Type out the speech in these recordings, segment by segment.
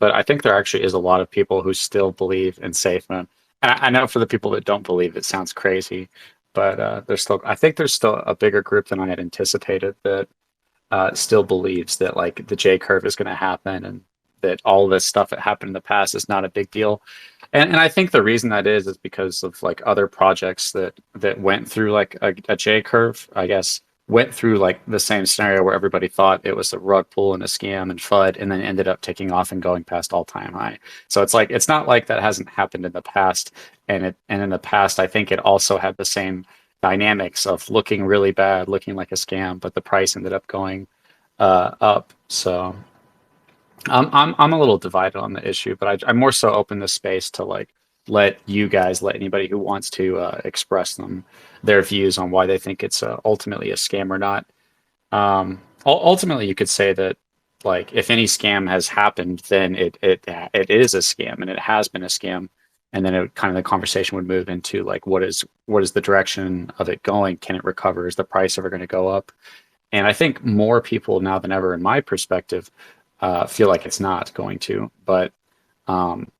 but I think there actually is a lot of people who still believe in Safemoon. And I know for the people that don't believe, it sounds crazy, but there's still, I think there's still a bigger group than I had anticipated that still believes that like the J curve is going to happen and that all this stuff that happened in the past is not a big deal. And I think the reason that is because of like other projects that went through like a J curve, I guess, went through like the same scenario where everybody thought it was a rug pull and a scam and FUD, and then ended up taking off and going past all-time high. So it's like it's not like that hasn't happened in the past, and in the past I think it also had the same dynamics of looking really bad, looking like a scam, but the price ended up going up. So I'm a little divided on the issue, but I'm more so open this space to like let you guys, let anybody who wants to express their views on why they think it's ultimately a scam or not. Ultimately, you could say that like if any scam has happened, then it is a scam and it has been a scam, and then it kind of the conversation would move into like what is the direction of it going? Can it recover? Is the price ever going to go up? And I think more people now than ever, in my perspective, feel like it's not going to. But um,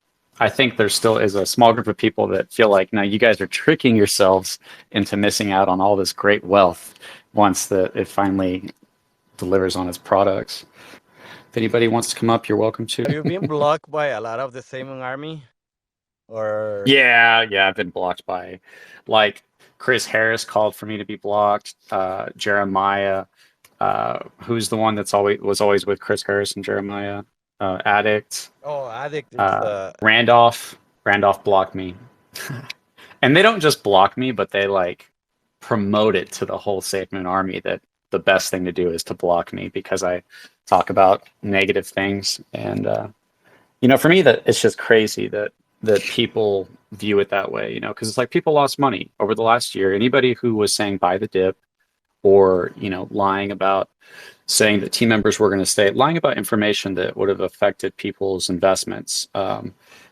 I think there still is a small group of people that feel like, now you guys are tricking yourselves into missing out on all this great wealth once that it finally delivers on its products. If anybody wants to come up, you're welcome to. Have you been blocked by a lot of the Safemoon army? Or Yeah, I've been blocked by, like, Chris Harris called for me to be blocked. Jeremiah, who's the one that's always was always with Chris Harris and Jeremiah, Addict. oh, addict? It's Randolph blocked me, and they don't just block me, but they like promote it to the whole SafeMoon army that the best thing to do is to block me because I talk about negative things. And for me, that it's just crazy that people view it that way. Because it's like people lost money over the last year. Anybody who was saying buy the dip or lying about saying that team members were going to stay, lying about information that would have affected people's investments.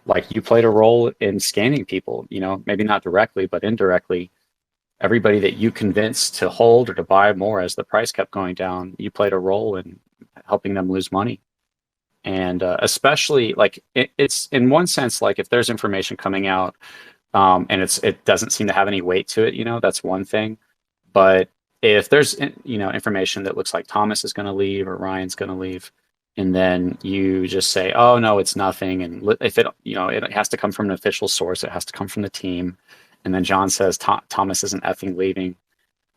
Like you played a role in scanning people, maybe not directly, but indirectly. Everybody that you convinced to hold or to buy more as the price kept going down, you played a role in helping them lose money. And especially like it's in one sense, like if there's information coming out and it doesn't seem to have any weight to it, that's one thing. But if there's information that looks like Thomas is going to leave or Ryan's going to leave, and then you just say, oh no, it's nothing, and if it it has to come from an official source, it has to come from the team, and then John says Thomas isn't effing leaving.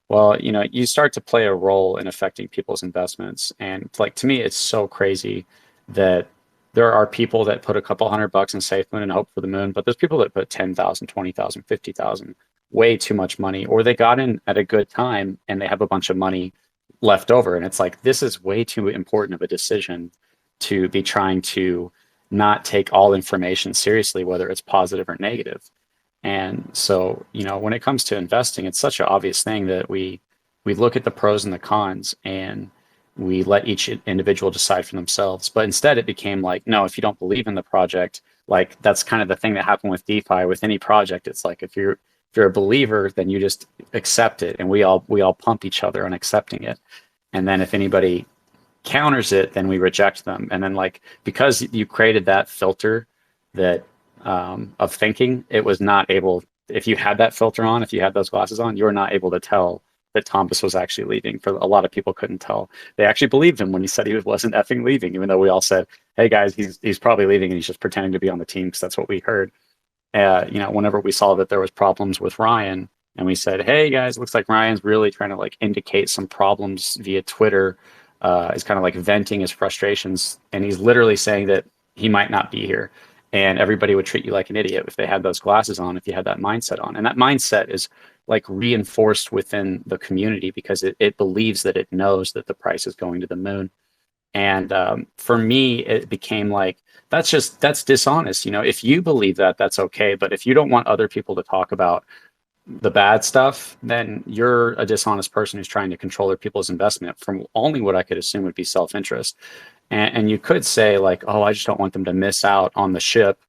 Well, you start to play a role in affecting people's investments, and like to me, it's so crazy that there are people that put a couple $100 in SafeMoon and hope for the moon, but there's people that put 10,000, 20,000, 50,000, way too much money, or they got in at a good time and they have a bunch of money left over. And it's like, this is way too important of a decision to be trying to not take all information seriously, whether it's positive or negative. And so, when it comes to investing, it's such an obvious thing that we look at the pros and the cons and we let each individual decide for themselves. But instead it became like, no, if you don't believe in the project, like that's kind of the thing that happened with DeFi, with any project. It's like if you're a believer, then you just accept it, and we all pump each other on accepting it. And then if anybody counters it, then we reject them. And then like because you created that filter that of thinking, it was not able. If you had that filter on, if you had those glasses on, you were not able to tell that Thomas was actually leaving. For a lot of people couldn't tell. They actually believed him when he said he wasn't effing leaving, even though we all said, hey guys, he's probably leaving and he's just pretending to be on the team because that's what we heard. Whenever we saw that there was problems with Ryan and we said, hey guys, looks like Ryan's really trying to like indicate some problems via Twitter, is kind of like venting his frustrations. And he's literally saying that he might not be here. And everybody would treat you like an idiot if they had those glasses on, if you had that mindset on. And that mindset is like reinforced within the community because it believes that it knows that the price is going to the moon. And for me, it became like, that's dishonest. If you believe that, that's okay. But if you don't want other people to talk about the bad stuff, then you're a dishonest person who's trying to control other people's investment from only what I could assume would be self-interest. And you could say like, oh, I just don't want them to miss out on the ship.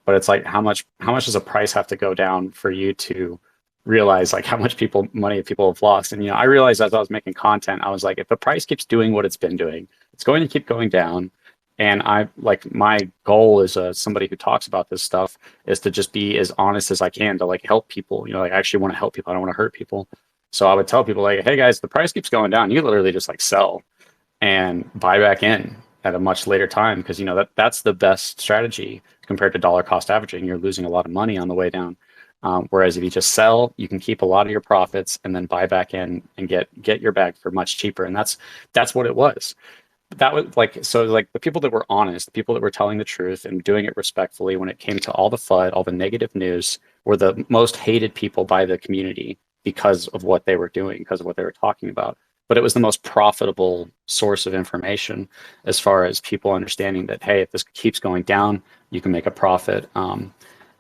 But it's like, how much does a price have to go down for you to realize like how much money people have lost? And I realized as I was making content, I was like, if the price keeps doing what it's been doing, it's going to keep going down. And I like my goal as somebody who talks about this stuff is to just be as honest as I can to like help people. You know, like I actually want to help people. I don't want to hurt people. So I would tell people like, hey guys, the price keeps going down. You literally just like sell and buy back in at a much later time because you know that's the best strategy compared to dollar cost averaging. You're losing a lot of money on the way down. Whereas if you just sell, you can keep a lot of your profits and then buy back in and get your bag for much cheaper. And that's what it was. That was like so like the people that were honest, the people that were telling the truth and doing it respectfully when it came to all the FUD, all the negative news, were the most hated people by the community because of what they were doing, because of what they were talking about. But it was the most profitable source of information as far as people understanding that hey, if this keeps going down, you can make a profit.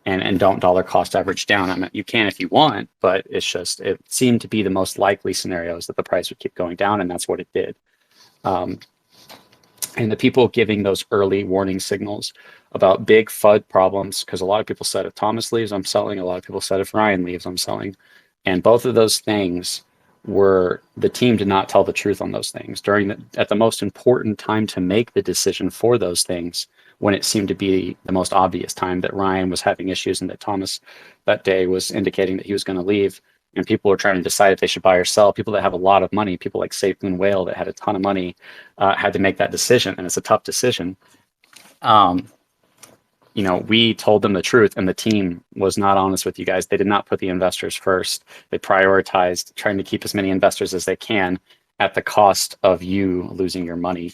And don't dollar cost average down. I mean, you can if you want, but it's just it seemed to be the most likely scenarios that the price would keep going down, and that's what it did. Um, and the people giving those early warning signals about big FUD problems, because a lot of people said if Thomas leaves, I'm selling. A lot of people said if Ryan leaves, I'm selling. And both of those things were the team did not tell the truth on those things during at the most important time to make the decision for those things when it seemed to be the most obvious time that Ryan was having issues and that Thomas that day was indicating that he was going to leave and people were trying to decide if they should buy or sell. People that have a lot of money, people like Safemoon Whale that had a ton of money, had to make that decision, and it's a tough decision. Um, you know, we told them the truth, and the team was not honest with you guys. They did not put the investors first. They prioritized trying to keep as many investors as they can at the cost of you losing your money.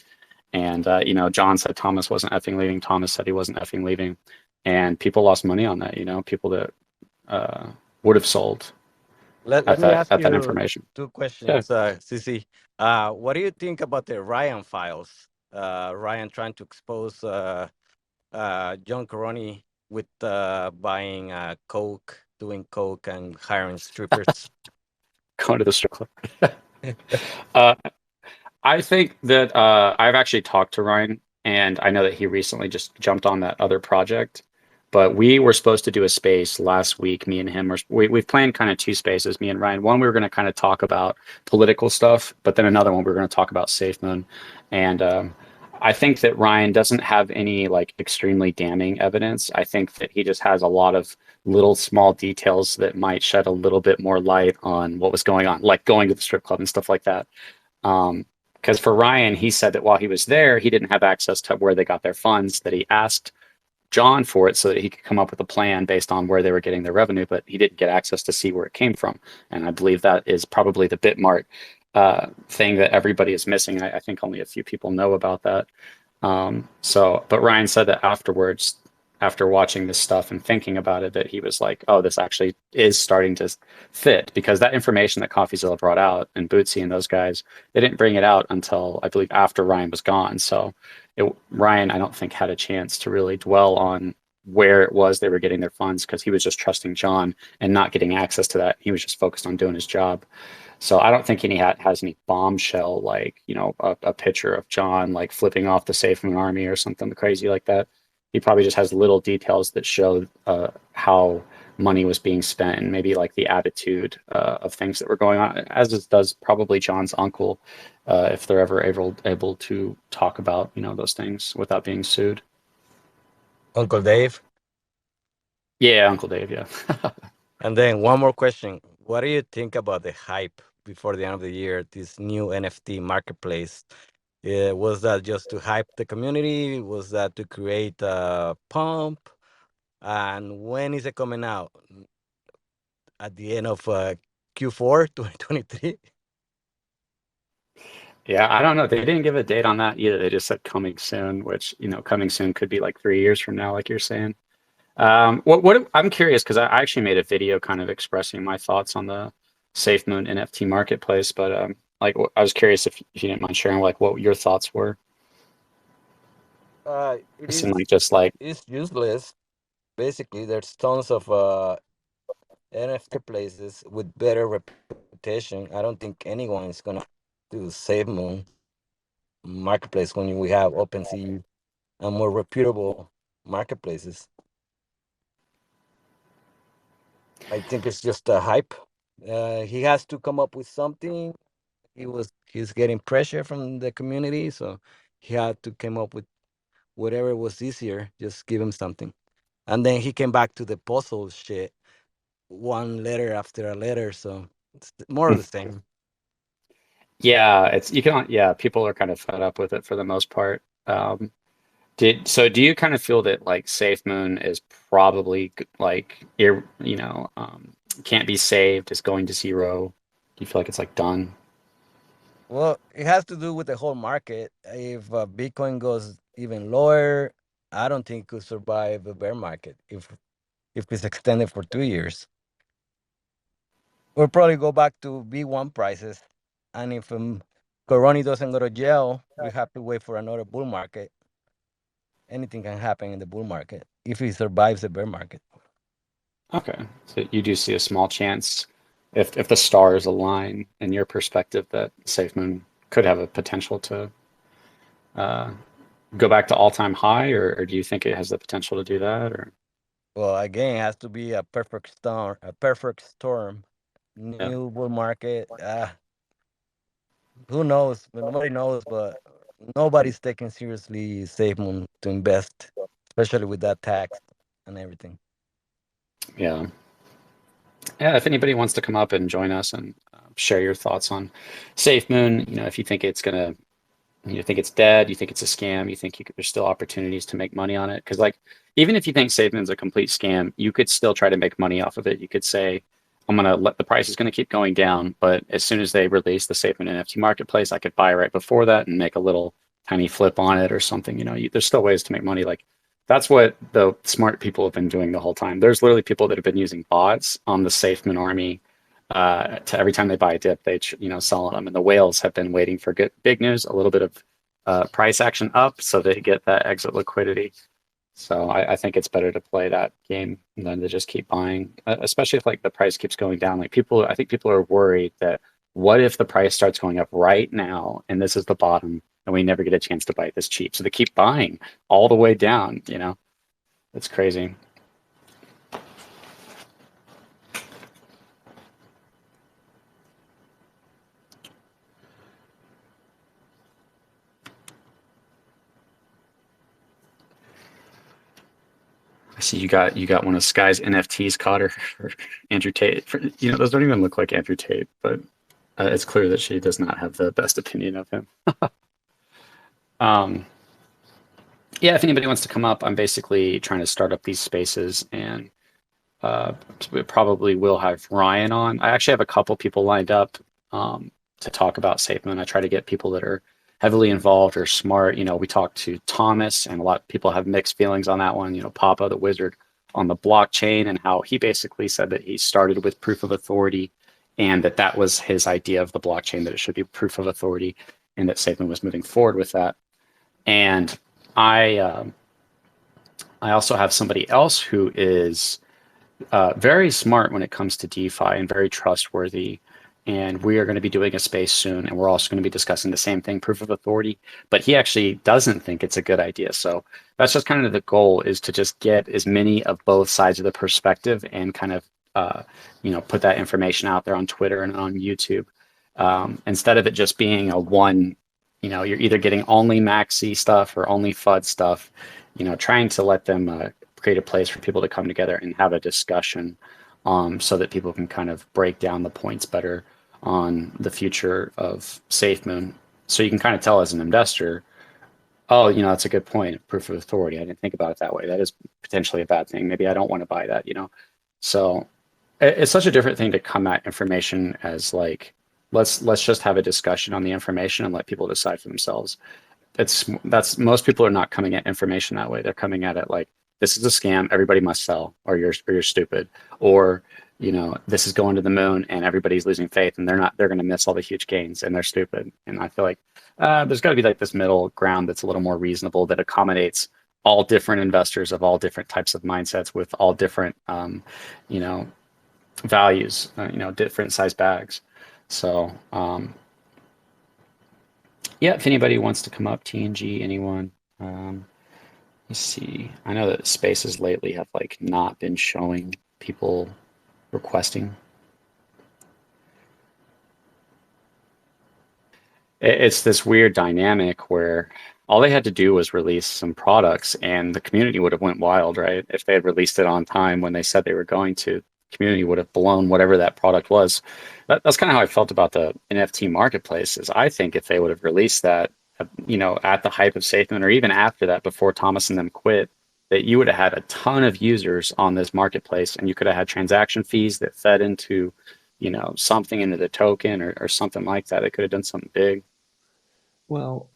And you know, John said Thomas wasn't effing leaving. Thomas said he wasn't effing leaving, and people lost money on that. You know, people that uh, would have sold Let me ask at that you information. two Yeah. questions, Cici. What do you think about the Ryan files? Ryan trying to expose John Caroni with buying coke, doing coke, and hiring strippers. Going to the strip club. uh, I think that I've actually talked to Ryan, and I know that he recently just jumped on that other project. But we were supposed to do a space last week. Me and him, we've planned kind of two spaces. Me and Ryan. One we were going to kind of talk about political stuff, but then another one we were going to talk about Safemoon. And I think that Ryan doesn't have any like extremely damning evidence. I think that he just has a lot of little small details that might shed a little bit more light on what was going on, like going to the strip club and stuff like that. Because for Ryan, he said that while he was there, he didn't have access to where they got their funds, that he asked John for it so that he could come up with a plan based on where they were getting their revenue, but he didn't get access to see where it came from. And I believe that is probably the Bitmart thing that everybody is missing. I think only a few people know about that. But Ryan said that afterwards, after watching this stuff and thinking about it, that he was like, "Oh, this actually is starting to fit," because that information that CoffeeZilla brought out and Bootsy and those guys, they didn't bring it out until I believe after Ryan was gone. So Ryan, I don't think had a chance to really dwell on where it was they were getting their funds because he was just trusting John and not getting access to that. He was just focused on doing his job. So I don't think has any bombshell like a picture of John like flipping off the Safemoon army or something crazy like that. He probably just has little details that show how money was being spent and maybe like the attitude of things that were going on, as does probably John's uncle, if they're ever able to talk about those things without being sued. Uncle Dave. Yeah, Uncle Dave. Yeah. And then one more question. What do you think about the hype before the end of the year, this new NFT marketplace? Was that just to hype the community? Was that to create a pump? And when is it coming out? At the end of Q4 2023? Yeah, I don't know. They didn't give a date on that either. They just said coming soon, which, coming soon could be like 3 years from now, like you're saying. What I'm curious because I actually made a video kind of expressing my thoughts on the SafeMoon NFT marketplace, but like I was curious if you didn't mind sharing like what your thoughts were. It It is seemed like just like it's useless. Basically, there's tons of NFT places with better reputation. I don't think anyone is gonna do SafeMoon marketplace when we have OpenSea and more reputable marketplaces. I think it's just a hype. He has to come up with something. He's getting pressure from the community, so he had to come up with whatever was easier, just give him something. And then he came back to the puzzle shit, one letter after a letter. So it's more of the same. Yeah, it's you can yeah, people are kind of fed up with it for the most part. Do you kind of feel that like Safemoon is probably like can't be saved, is going to zero? Do you feel like it's like done? Well, it has to do with the whole market. If Bitcoin goes even lower, I don't think it could survive a bear market if it's extended for 2 years. We'll probably go back to B1 prices. And if Coroni doesn't go to jail, we have to wait for another bull market. Anything can happen in the bull market if he survives the bear market. Okay. So you do see a small chance if the stars align in your perspective that SafeMoon could have a potential to uh, go back to all-time high, or do you think it has the potential to do that? Or Well, again, it has to be a perfect storm. A perfect storm. yeah, New bull market. Who knows? Well, nobody knows, but nobody's taking seriously SafeMoon to invest, especially with that tax and everything. yeah, yeah. If anybody wants to come up and join us and share your thoughts on SafeMoon, if you think it's gonna you think it's dead, you think it's a scam, you think there's still opportunities to make money on it. Because like even if you think SafeMoon's a complete scam, you could still try to make money off of it. You could say, I'm gonna let the price is gonna keep going down, but as soon as they release the SafeMoon NFT marketplace, I could buy right before that and make a little tiny flip on it or something. There's still ways to make money. Like that's what the smart people have been doing the whole time. There's literally people that have been using bots on the SafeMoon army to every time they buy a dip, they sell them. And the whales have been waiting for good big news, a little bit of price action up, so they get that exit liquidity. So I think it's better to play that game than to just keep buying, especially if like the price keeps going down. Like I think people are worried that what if the price starts going up right now and this is the bottom and we never get a chance to buy it this cheap? So they keep buying all the way down. It's crazy. I see you got one of Sky's NFTs, Cotter, for Andrew Tate. Those don't even look like Andrew Tate, but it's clear that she does not have the best opinion of him. Um, yeah, if anybody wants to come up, I'm basically trying to start up these spaces, and we probably will have Ryan on. I actually have a couple people lined up to talk about SafeMoon. I try to get people that are heavily involved or smart. We talked to Thomas, and a lot of people have mixed feelings on that one. Papa the Wizard on the blockchain, and how he basically said that he started with proof of authority, and that was his idea of the blockchain, that it should be proof of authority, and that SafeMoon was moving forward with that. And I I also have somebody else who is very smart when it comes to DeFi and very trustworthy. And we are going to be doing a space soon, and we're also going to be discussing the same thing, proof of authority. But he actually doesn't think it's a good idea. So that's just kind of the goal, is to just get as many of both sides of the perspective and kind of put that information out there on Twitter and on YouTube, instead of it just being a one. You're either getting only maxi stuff or only FUD stuff. Trying to let them create a place for people to come together and have a discussion, so that people can kind of break down the points better on the future of SafeMoon. So you can kind of tell as an investor, oh, that's a good point. Proof of authority. I didn't think about it that way. That is potentially a bad thing. Maybe I don't want to buy that. So it's such a different thing to come at information as like, let's just have a discussion on the information and let people decide for themselves. That's most people are not coming at information that way. They're coming at it like, this is a scam, everybody must sell, or you're stupid, or this is going to the moon and everybody's losing faith, and they're going to miss all the huge gains and they're stupid. And I feel like there's got to be like this middle ground that's a little more reasonable, that accommodates all different investors of all different types of mindsets with all different you know values, different size bags. So yeah, if anybody wants to come up, TNG, anyone. Let's see. I know that spaces lately have like not been showing people requesting. It's this weird dynamic where all they had to do was release some products and the community would have went wild, right? If they had released it on time when they said they were going to, the community would have blown whatever that product was. That's kind of how I felt about the NFT marketplace. Is I think if they would have released that, at the hype of SafeMoon or even after that, before Thomas and them quit, that you would have had a ton of users on this marketplace, and you could have had transaction fees that fed into, something into the token or something like that. They could have done something big. Well,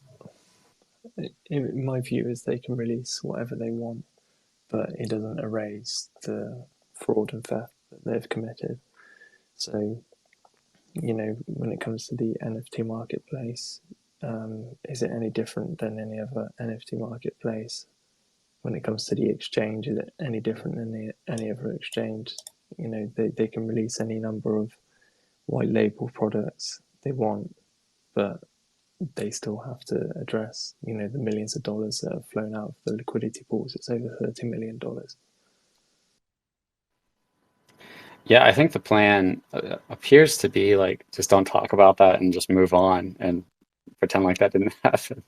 in my view is they can release whatever they want, but it doesn't erase the fraud and theft that they've committed. So, when it comes to the NFT marketplace, is it any different than any other NFT marketplace? When it comes to the exchange, is it any different than any other exchange? They can release any number of white label products they want, but they still have to address, the millions of dollars that have flown out of the liquidity pools. It's over $30 million. Yeah, I think the plan appears to be like just don't talk about that and just move on and pretend like that didn't happen.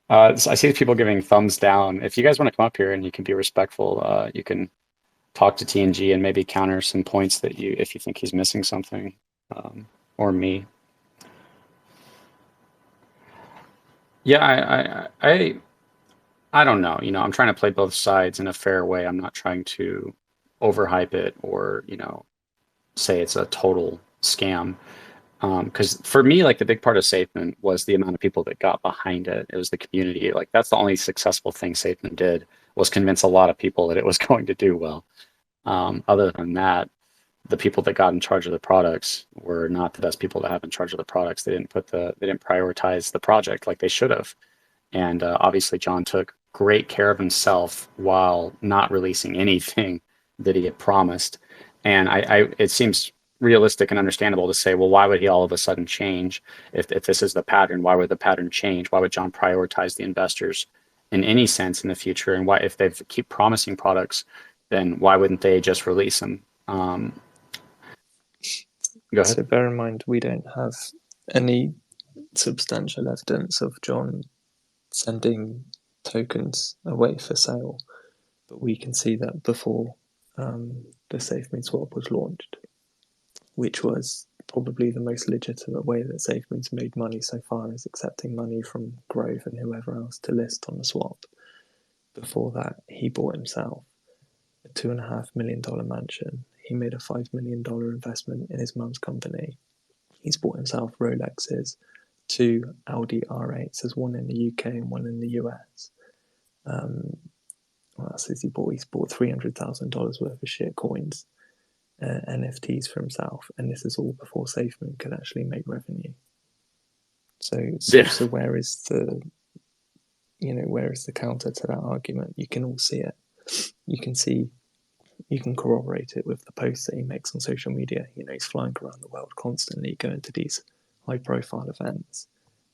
So I see people giving thumbs down. If you guys want to come up here and you can be respectful, you can talk to TNG and maybe counter some points that if you think he's missing something, or me. Yeah, I don't know. I'm trying to play both sides in a fair way. I'm not trying to overhype it or, say it's a total scam. Because for me, like the big part of SafeMoon was the amount of people that got behind it. It was the community. Like that's the only successful thing SafeMoon did was convince a lot of people that it was going to do well. Other than that, the people that got in charge of the products were not the best people to have in charge of the products. They didn't prioritize the project like they should have. And obviously, John took great care of himself while not releasing anything that he had promised. And it seems realistic and understandable to say, well, why would he all of a sudden change if this is the pattern? Why would the pattern change? Why would John prioritize the investors in any sense in the future? And why, if they keep promising products, then why wouldn't they just release them? Go ahead. So bear in mind, we don't have any substantial evidence of John sending tokens away for sale, but we can see that before the Safemoon swap was launched, which was probably the most legitimate way that Safemoons made money so far, is accepting money from Grove and whoever else to list on the swap. Before that, he bought himself a $2.5 million mansion. He made a $5 million investment in his mum's company. He's bought himself Rolexes, 2 Audi R8s. There's one in the UK and one in the US. What else has he bought? He's bought $300,000 worth of shit coins, NFTs for himself, and this is all before SafeMoon could actually make revenue. So where is the counter to that argument? You can all see it. You can corroborate it with the posts that he makes on social media. He's flying around the world constantly, going to these high-profile events,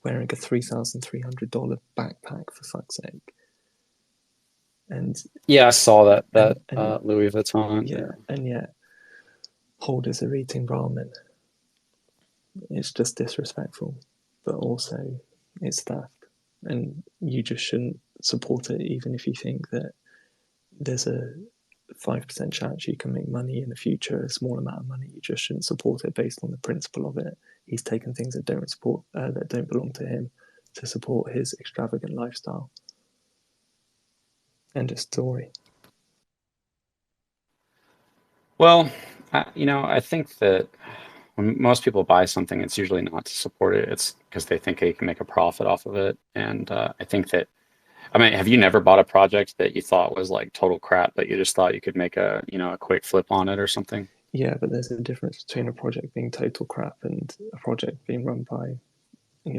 wearing a $3,300 backpack, for fuck's sake. And yeah, I saw that Louis Vuitton. Yeah, and yet holders are eating ramen. It's just disrespectful, but also it's theft, and you just shouldn't support it, even if you think that there's a 5% chance you can make money in the future, a small amount of money. You just shouldn't support it based on the principle of it. He's taken things that don't belong to him to support his extravagant lifestyle. End of story. Well, I think that when most people buy something, it's usually not to support it. It's because they think they can make a profit off of it. And I think that, have you never bought a project that you thought was like total crap, but you just thought you could make a quick flip on it or something? Yeah, but there's a difference between a project being total crap and a project being run by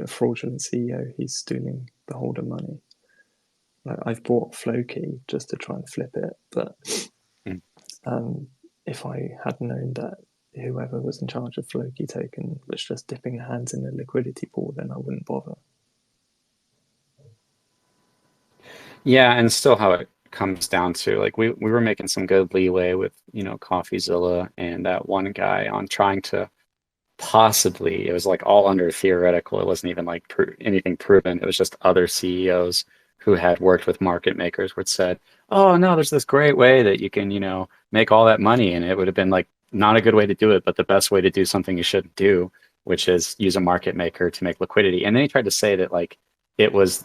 a fraudulent CEO. He's stealing the holder money. Like, I've bought Floki just to try and flip it, but if I had known that whoever was in charge of Floki token was just dipping their hands in the liquidity pool, then I wouldn't bother. Yeah, and still how it comes down to, like, we were making some good leeway with CoffeeZilla and that one guy on trying to possibly it was like all under theoretical. It wasn't even like anything proven. It was just other CEOs who had worked with market makers which said, "Oh no, there's this great way that you can, make all that money," and it would have been like not a good way to do it, but the best way to do something you shouldn't do, which is use a market maker to make liquidity. And then he tried to say that like it was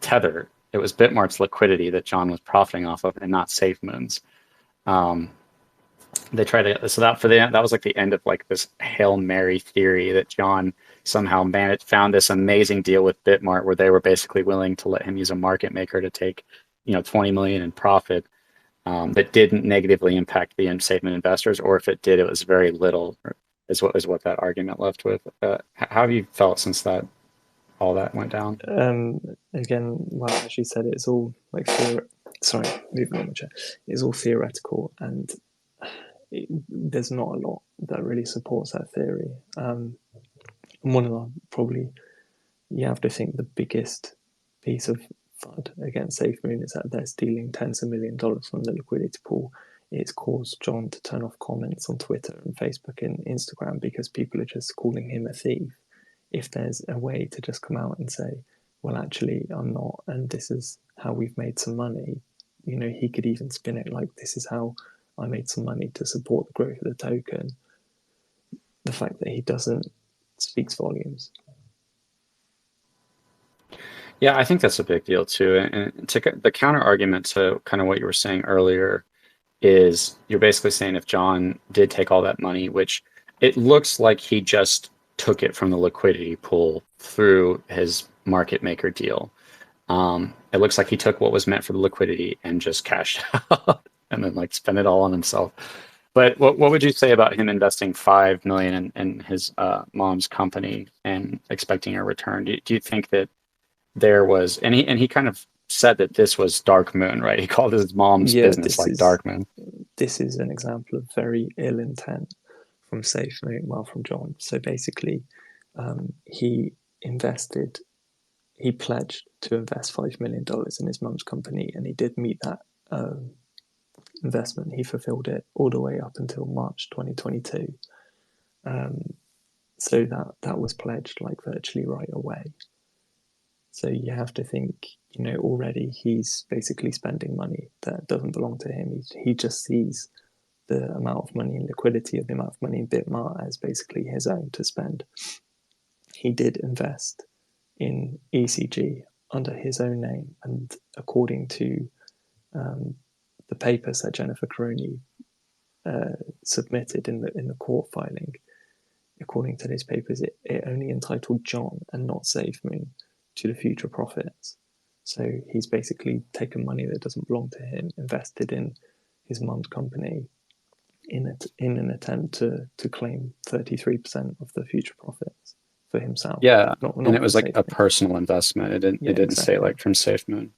Tether, it was Bitmart's liquidity that John was profiting off of, and not Safemoons. Um, they try to so that for the that was like the end of like this Hail Mary theory that John somehow found this amazing deal with Bitmart where they were basically willing to let him use a market maker to take 20 million in profit, that didn't negatively impact the SafeMoon investors, or if it did, it was very little. Is what that argument left with. How have you felt since that all that went down? Again, well, as you said, it's all like sorry, moving on the chair. It's all theoretical, and there's not a lot that really supports that theory. And one of the probably you have to think the biggest piece of FUD against SafeMoon is that they're stealing tens of millions of dollars from the liquidity pool. It's caused John to turn off comments on Twitter and Facebook and Instagram because people are just calling him a thief. If there's a way to just come out and say, well, actually, I'm not, and this is how we've made some money, he could even spin it like, this is how I made some money to support the growth of the token. The fact that he doesn't speaks volumes. Yeah, I think that's a big deal too. And the counter argument to kind of what you were saying earlier is you're basically saying if John did take all that money, which it looks like he just took it from the liquidity pool through his market maker deal. It looks like he took what was meant for the liquidity and just cashed out and then like spent it all on himself. But what would you say about him investing 5 million in his mom's company and expecting a return? Do you think that there was, and he kind of said that this was Dark Moon, right? He called his mom's business like Dark Moon. This is an example of very ill intent from Safemoon, well, from John. So basically, he pledged to invest $5 million in his mum's company, and he did meet that investment. He fulfilled it all the way up until March 2022. So that was pledged like virtually right away. So you have to think, already he's basically spending money that doesn't belong to him. He just sees the amount of money in liquidity, or the amount of money in Bitmart, as basically his own to spend. He did invest in ECG under his own name, and according to the papers that Jennifer Caroni submitted in the court filing, according to those papers, it only entitled John and not Safemoon to the future profits. So he's basically taken money that doesn't belong to him, invested in his mum's company in an attempt to claim 33% of the future profits for himself. Yeah, not and it was like a Safemoon. personal investment. It didn't exactly. say like from SafeMoon.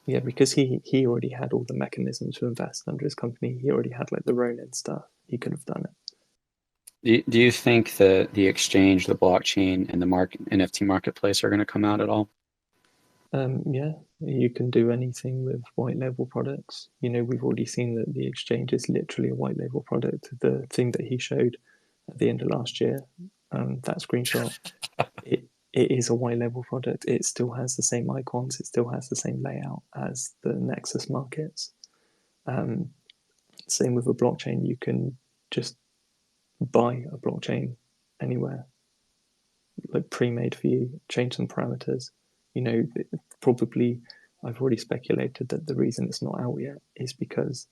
Yeah, because he already had all the mechanisms to invest under his company. He already had like the Ronin stuff. He could have done it. Do you think that the exchange, the blockchain, and the NFT marketplace are going to come out at all? Yeah, you can do anything with white label products. We've already seen that the exchange is literally a white label product. The thing that he showed at the end of last year, that screenshot, it is a white label product. It still has the same icons. It still has the same layout as the Nexus markets. Same with a blockchain. You can just buy a blockchain anywhere, like pre-made for you, change some parameters. Probably I've already speculated that the reason it's not out yet is because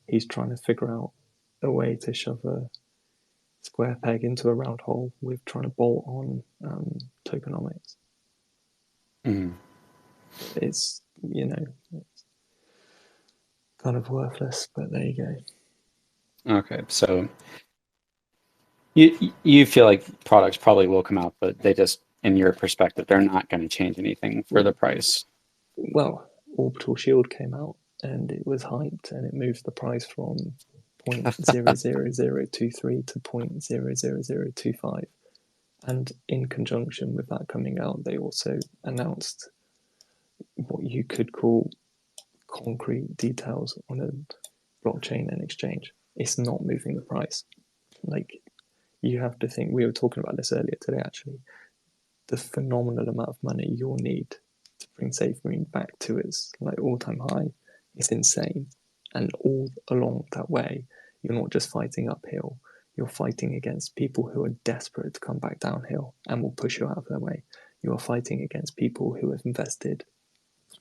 he's trying to figure out a way to shove a square peg into a round hole with trying to bolt on tokenomics. It's kind of worthless, but there you go. Okay, so you feel like products probably will come out, but they just, in your perspective, they're not going to change anything for the price. Well, Orbital Shield came out and it was hyped, and it moved the price from 0.00023 to 0.00025. And in conjunction with that coming out, they also announced what you could call concrete details on a blockchain and exchange. It's not moving the price. Like, you have to think, we were talking about this earlier today actually, the phenomenal amount of money you'll need to bring Safemoon back to its like all-time high is insane. And all along that way, you're not just fighting uphill, you're fighting against people who are desperate to come back downhill and will push you out of their way. You are fighting against people who have invested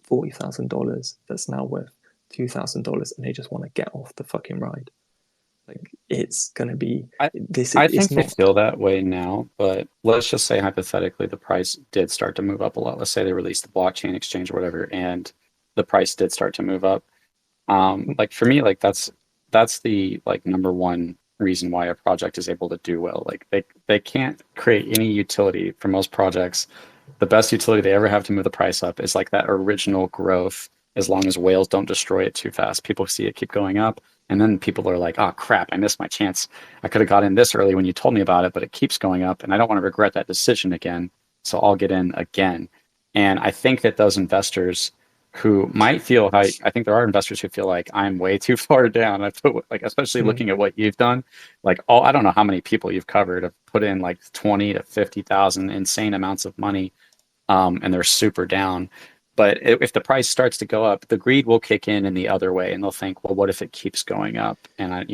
$40,000 that's now worth $2,000 and they just want to get off the fucking ride. Like, it's going to be this. I It's think they not. feel that way now, but let's just say hypothetically the price did start to move up a lot. Let's say they released the blockchain exchange or whatever, and the price did start to move up. Like for me, like that's the like number one reason why a project is able to do well. Like they can't create any utility for most projects. The best utility they ever have to move the price up is like that original growth. As long as whales don't destroy it too fast, people see it keep going up, and then people are like, "Oh crap, I missed my chance. I could have got in this early when you told me about it, but it keeps going up, and I don't want to regret that decision again. So I'll get in again." And I think that those investors who might feel I think there are investors who feel like I'm way too far down. I put like, especially looking at what you've done, like I don't know how many people you've covered have put in like 20 to 50,000 insane amounts of money, and they're super down. But if the price starts to go up, the greed will kick in the other way, and they'll think, well, what if it keeps going up? And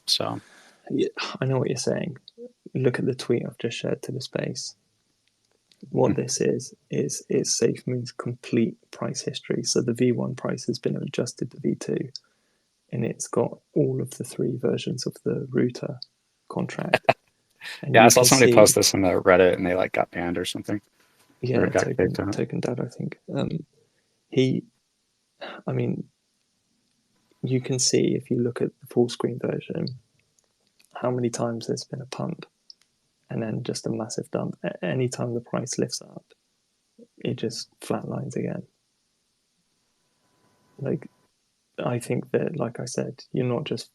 so. Yeah, I know what you're saying. Look at the tweet I've just shared to the space. What this is Safemoon's complete price history. So the V1 price has been adjusted to V2, and it's got all of the 3 versions of the router contract. And yeah, I saw somebody post this in the Reddit, and they like got banned or something. Yeah, Token Dad, I think. I mean, you can see if you look at the full screen version, how many times there's been a pump and then just a massive dump. Anytime the price lifts up, it just flatlines again. Like, I think that, like I said, you're not just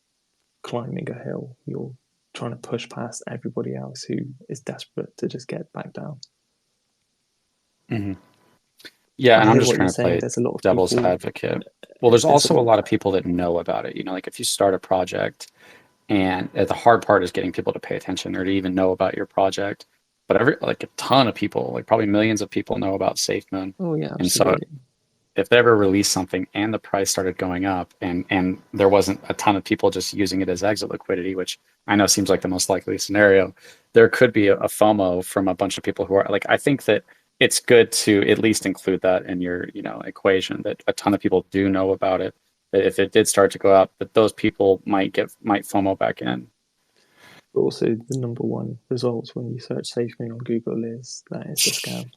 climbing a hill, you're trying to push past everybody else who is desperate to just get back down. Mm-hmm. Yeah, and I'm just trying to play there's a lot of devil's advocate. Well, there's also a lot of people that know about it. Like if you start a project, and the hard part is getting people to pay attention or to even know about your project. But like a ton of people, like probably millions of people, know about Safemoon. Oh yeah, absolutely. And so if they ever released something and the price started going up, and there wasn't a ton of people just using it as exit liquidity, which I know seems like the most likely scenario, there could be a FOMO from a bunch of people who are like, I think that it's good to at least include that in your equation, that a ton of people do know about it, that if it did start to go up, that those people might FOMO back in. But also, the number one results when you search Safemoon on Google is that it's a scam.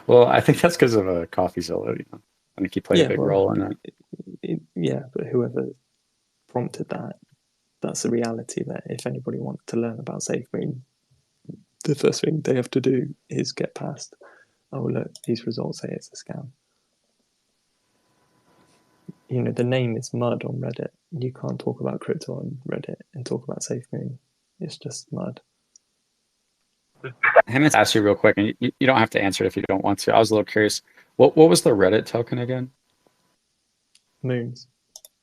Well, I think that's because of a CoffeeZilla. I think he played a big role in it. Yeah, but whoever prompted that, that's the reality. That if anybody wants to learn about Safemoon, the first thing they have to do is get past, oh look, these results say it's a scam. The name is mud on Reddit. You can't talk about crypto on Reddit and talk about Safemoon. It's just mud. I meant to ask you real quick, and you don't have to answer it if you don't want to. I was a little curious. What was the Reddit token again? Moons.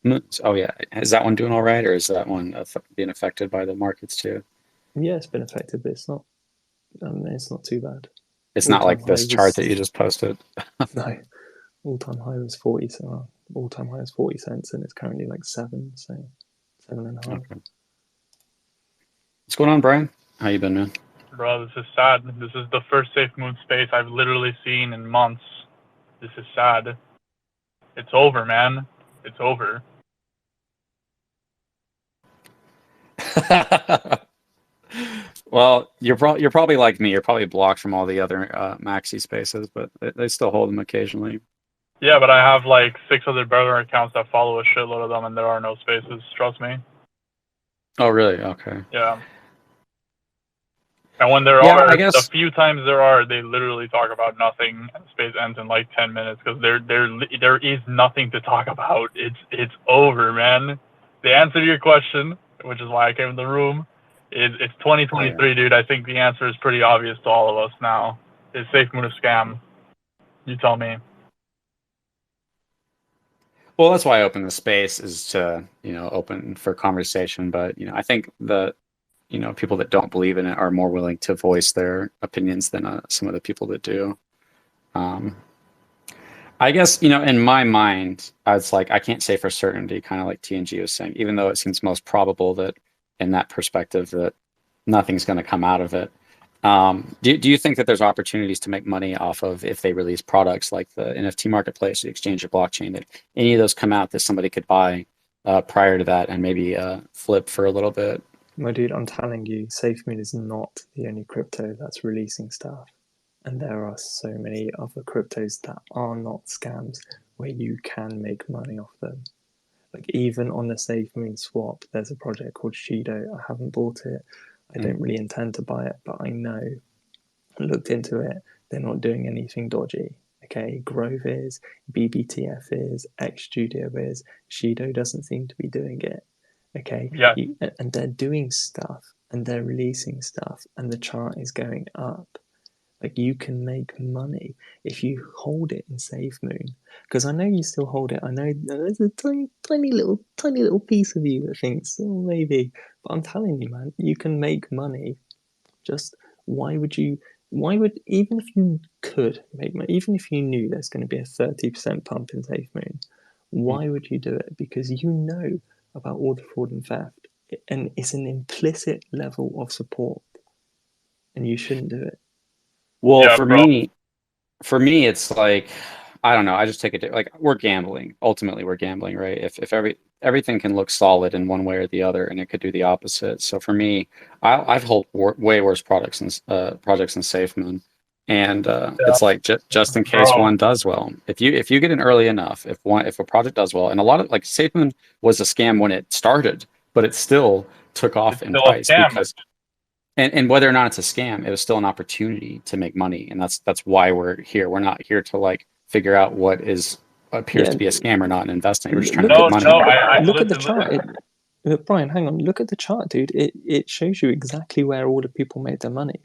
Moons. Oh yeah, is that one doing all right, or is that one being affected by the markets too? Yeah, it's been affected, but it's not. It's not too bad. It's not like this chart that you just posted. No, all-time high was 40. So all-time high is 40 cents, and it's currently like 7, so 7.5. Okay. What's going on, Brian? How you been, man? Bro, this is sad. This is the first Safemoon space I've literally seen in months. This is sad. It's over, man. It's over. Well, you're probably like me. You're probably blocked from all the other maxi spaces, but they still hold them occasionally. Yeah, but I have like 6 other burner accounts that follow a shitload of them, and there are no spaces. Trust me. Oh, really? Okay. Yeah. And when there are, I guess, the few times there are, they literally talk about nothing, and space ends in like 10 minutes because there is nothing to talk about. It's over, man. The answer to your question, which is why I came in the room, it's 2023, dude. I think the answer is pretty obvious to all of us now. Is Safemoon a scam? You tell me. Well, that's why I open the space, is to open for conversation. But I think people that don't believe in it are more willing to voice their opinions than some of the people that do. Um, I guess, in my mind, it's like I can't say for certainty, kind of like TNG was saying, even though it seems most probable that in that perspective that nothing's going to come out of it. Do you think that there's opportunities to make money off of if they release products like the NFT marketplace, the exchange or blockchain, that any of those come out that somebody could buy prior to that and maybe flip for a little bit? My dude, I'm telling you, Safemoon is not the only crypto that's releasing stuff. And there are so many other cryptos that are not scams where you can make money off them. Like even on the Safemoon swap, there's a project called Shido. I haven't bought it. I don't really intend to buy it, but I know, I looked into it, they're not doing anything dodgy. Okay, Grove is, BBTF is, XStudio is, Shido doesn't seem to be doing it. Okay, Yeah. And they're doing stuff and they're releasing stuff and the chart is going up. Like you can make money if you hold it in Safemoon. Because I know you still hold it. I know there's a tiny little piece of you that thinks, oh, maybe. But I'm telling you, man, you can make money. Just why would even if you could make money, even if you knew there's going to be a 30% pump in Safemoon, why would you do it? Because you know about all the fraud and theft, and it's an implicit level of support, and you shouldn't do it. Well, Yeah, bro. For me, it's like, I don't know. I just take it like we're gambling. Ultimately, we're gambling, right? If everything can look solid in one way or the other, and it could do the opposite. So for me, I've held way worse projects in Safemoon, and it's like just in case Bro. one does well. If you get in early enough, if a project does well, and a lot of like Safemoon was a scam when it started, but it still took off It's in still a price scam. because and whether or not it's a scam, it was still an opportunity to make money, and that's why we're here. We're not here to like figure out what appears Yeah, to be a scam or not in investing. We're just trying to look make No, at the money. no, chart. I Look at the listen, chart. Brian, hang on. Look at the chart, dude. It shows you exactly where all the people made their money.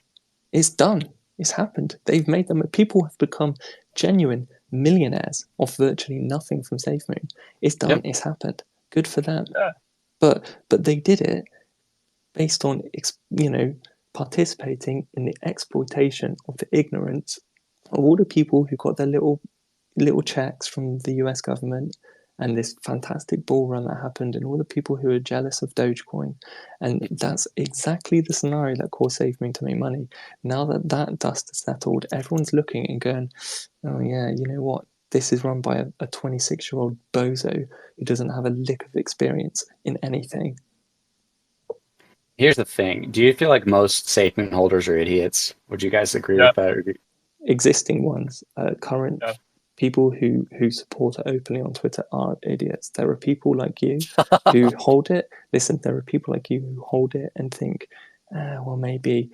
It's done. It's happened. They've made them. People have become genuine millionaires off virtually nothing from Safemoon. It's done. Yep. It's happened. Good for them. Yeah. But they did it based on participating in the exploitation of the ignorance of all the people who got their little checks from the US government and this fantastic bull run that happened and all the people who are jealous of Dogecoin. And that's exactly the scenario that caused Safemoon to make money. Now that dust has settled, everyone's looking and going, oh yeah, you know what? This is run by a 26-year-old bozo who doesn't have a lick of experience in anything. Here's the thing. Do you feel like most Safemoon holders are idiots? Would you guys agree Yeah. with that? Existing ones, current Yeah. people who support it openly on Twitter are idiots. There are people like you who hold it. Listen, there are people like you who hold it and think, well, maybe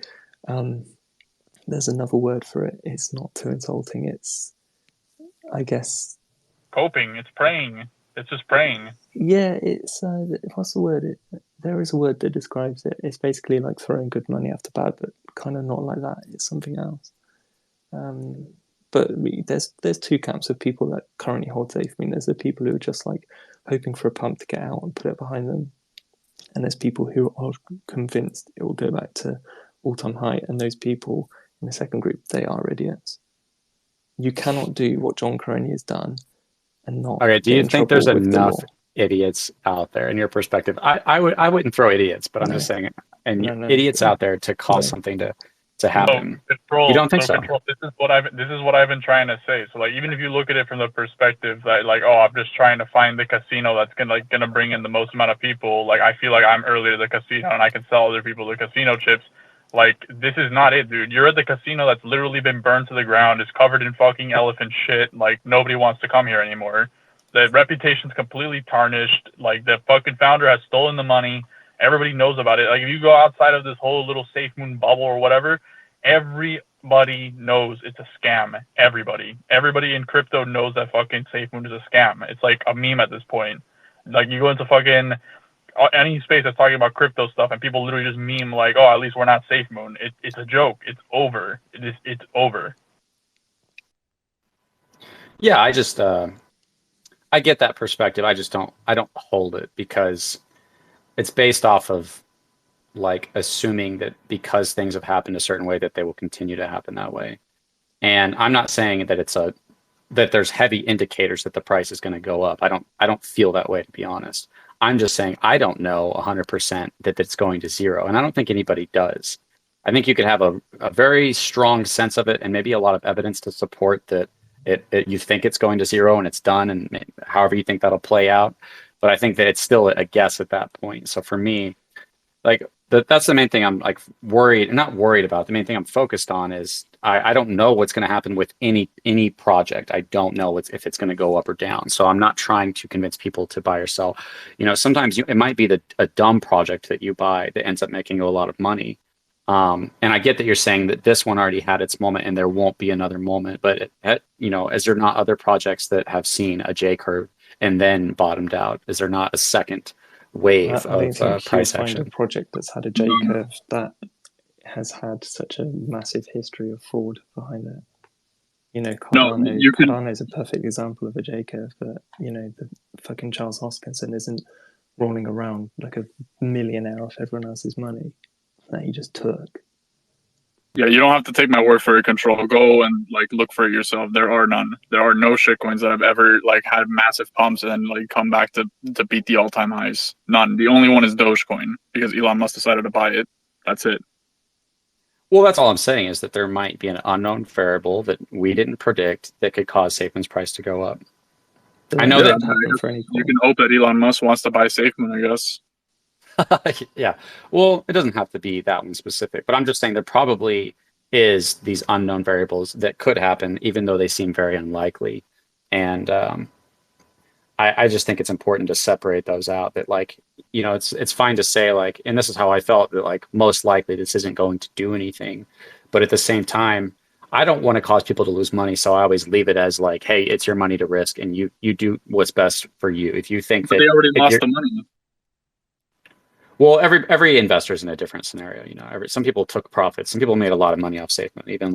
there's another word for it. It's not too insulting. It's, I guess, Coping. It's praying. It's just praying. yeah. It's what's the word? There is a word that describes it. It's basically like throwing good money after bad, but kind of not like that. It's something else. But there's two camps of people that currently hold Safe. I mean, there's the people who are just like hoping for a pump to get out and put it behind them, and there's people who are convinced it will go back to all-time high. And those people in the second group, they are idiots. You cannot do what John Caroni has done and not Okay, do get you in think there's trouble with the enough law. idiots out there in your perspective? I wouldn't throw idiots, but I'm just saying, and No. idiots out there to cause No. something to No, happen. control. You don't think so so? control. This is what I've been trying to say. So like, even if you look at it from the perspective that like, oh, I'm just trying to find the casino that's gonna bring in the most amount of people. Like, I feel like I'm early to the casino and I can sell other people the casino chips. Like, this is not it, dude. You're at the casino that's literally been burned to the ground. It's covered in fucking elephant shit. Like, nobody wants to come here anymore. The reputation's completely tarnished. Like, the fucking founder has stolen the money. Everybody knows about it. Like, if you go outside of this whole little Safemoon bubble or whatever, everybody knows it's a scam. Everybody in crypto knows that fucking Safemoon is a scam. It's like a meme at this point. Like, you go into fucking any space that's talking about crypto stuff, and people literally just meme like, "Oh, at least we're not Safemoon." It's a joke. It's over. It's over. Yeah, I get that perspective. I don't hold it because it's based off of like assuming that because things have happened a certain way that they will continue to happen that way. And I'm not saying that that there's heavy indicators that the price is going to go up. I don't feel that way, to be honest. I'm just saying I don't know 100% that it's going to zero, and I don't think anybody does. I think you could have a very strong sense of it and maybe a lot of evidence to support that you think it's going to zero and it's done, and however you think that'll play out. But I think that it's still a guess at that point. So for me, like that's the main thing I'm like worried, not worried about. The main thing I'm focused on is I don't know what's going to happen with any project. I don't know if it's going to go up or down. So I'm not trying to convince people to buy or sell. Sometimes it might be a dumb project that you buy that ends up making you a lot of money. And I get that you're saying that this one already had its moment and there won't be another moment. But is there not other projects that have seen a J curve and then bottomed out? Is there not a second wave I don't of think you'll price find a action? project that's had a J curve that has had such a massive history of fraud behind it. Cardano is a perfect example of a J curve, but the fucking Charles Hoskinson isn't rolling around like a millionaire off everyone else's money that he just took. Yeah, you don't have to take my word for it, Control. Go and look for it yourself. There are none. There are no shitcoins that have ever had massive pumps and come back to beat the all-time highs. None. The only one is Dogecoin because Elon Musk decided to buy it. That's it. Well, that's all I'm saying is that there might be an unknown variable that we didn't predict that could cause Safemoon's price to go up. I know that you can hope that Elon Musk wants to buy Safemoon, I guess. Yeah. Well, it doesn't have to be that one specific, but I'm just saying there probably is these unknown variables that could happen, even though they seem very unlikely. And I just think it's important to separate those out. That it's fine to say and this is how I felt that most likely this isn't going to do anything, but at the same time, I don't want to cause people to lose money, so I always leave it as hey, it's your money to risk, and you do what's best for you. If you think that they already lost the money. Well, every investor is in a different scenario. Some people took profits. Some people made a lot of money off Safemoon. Even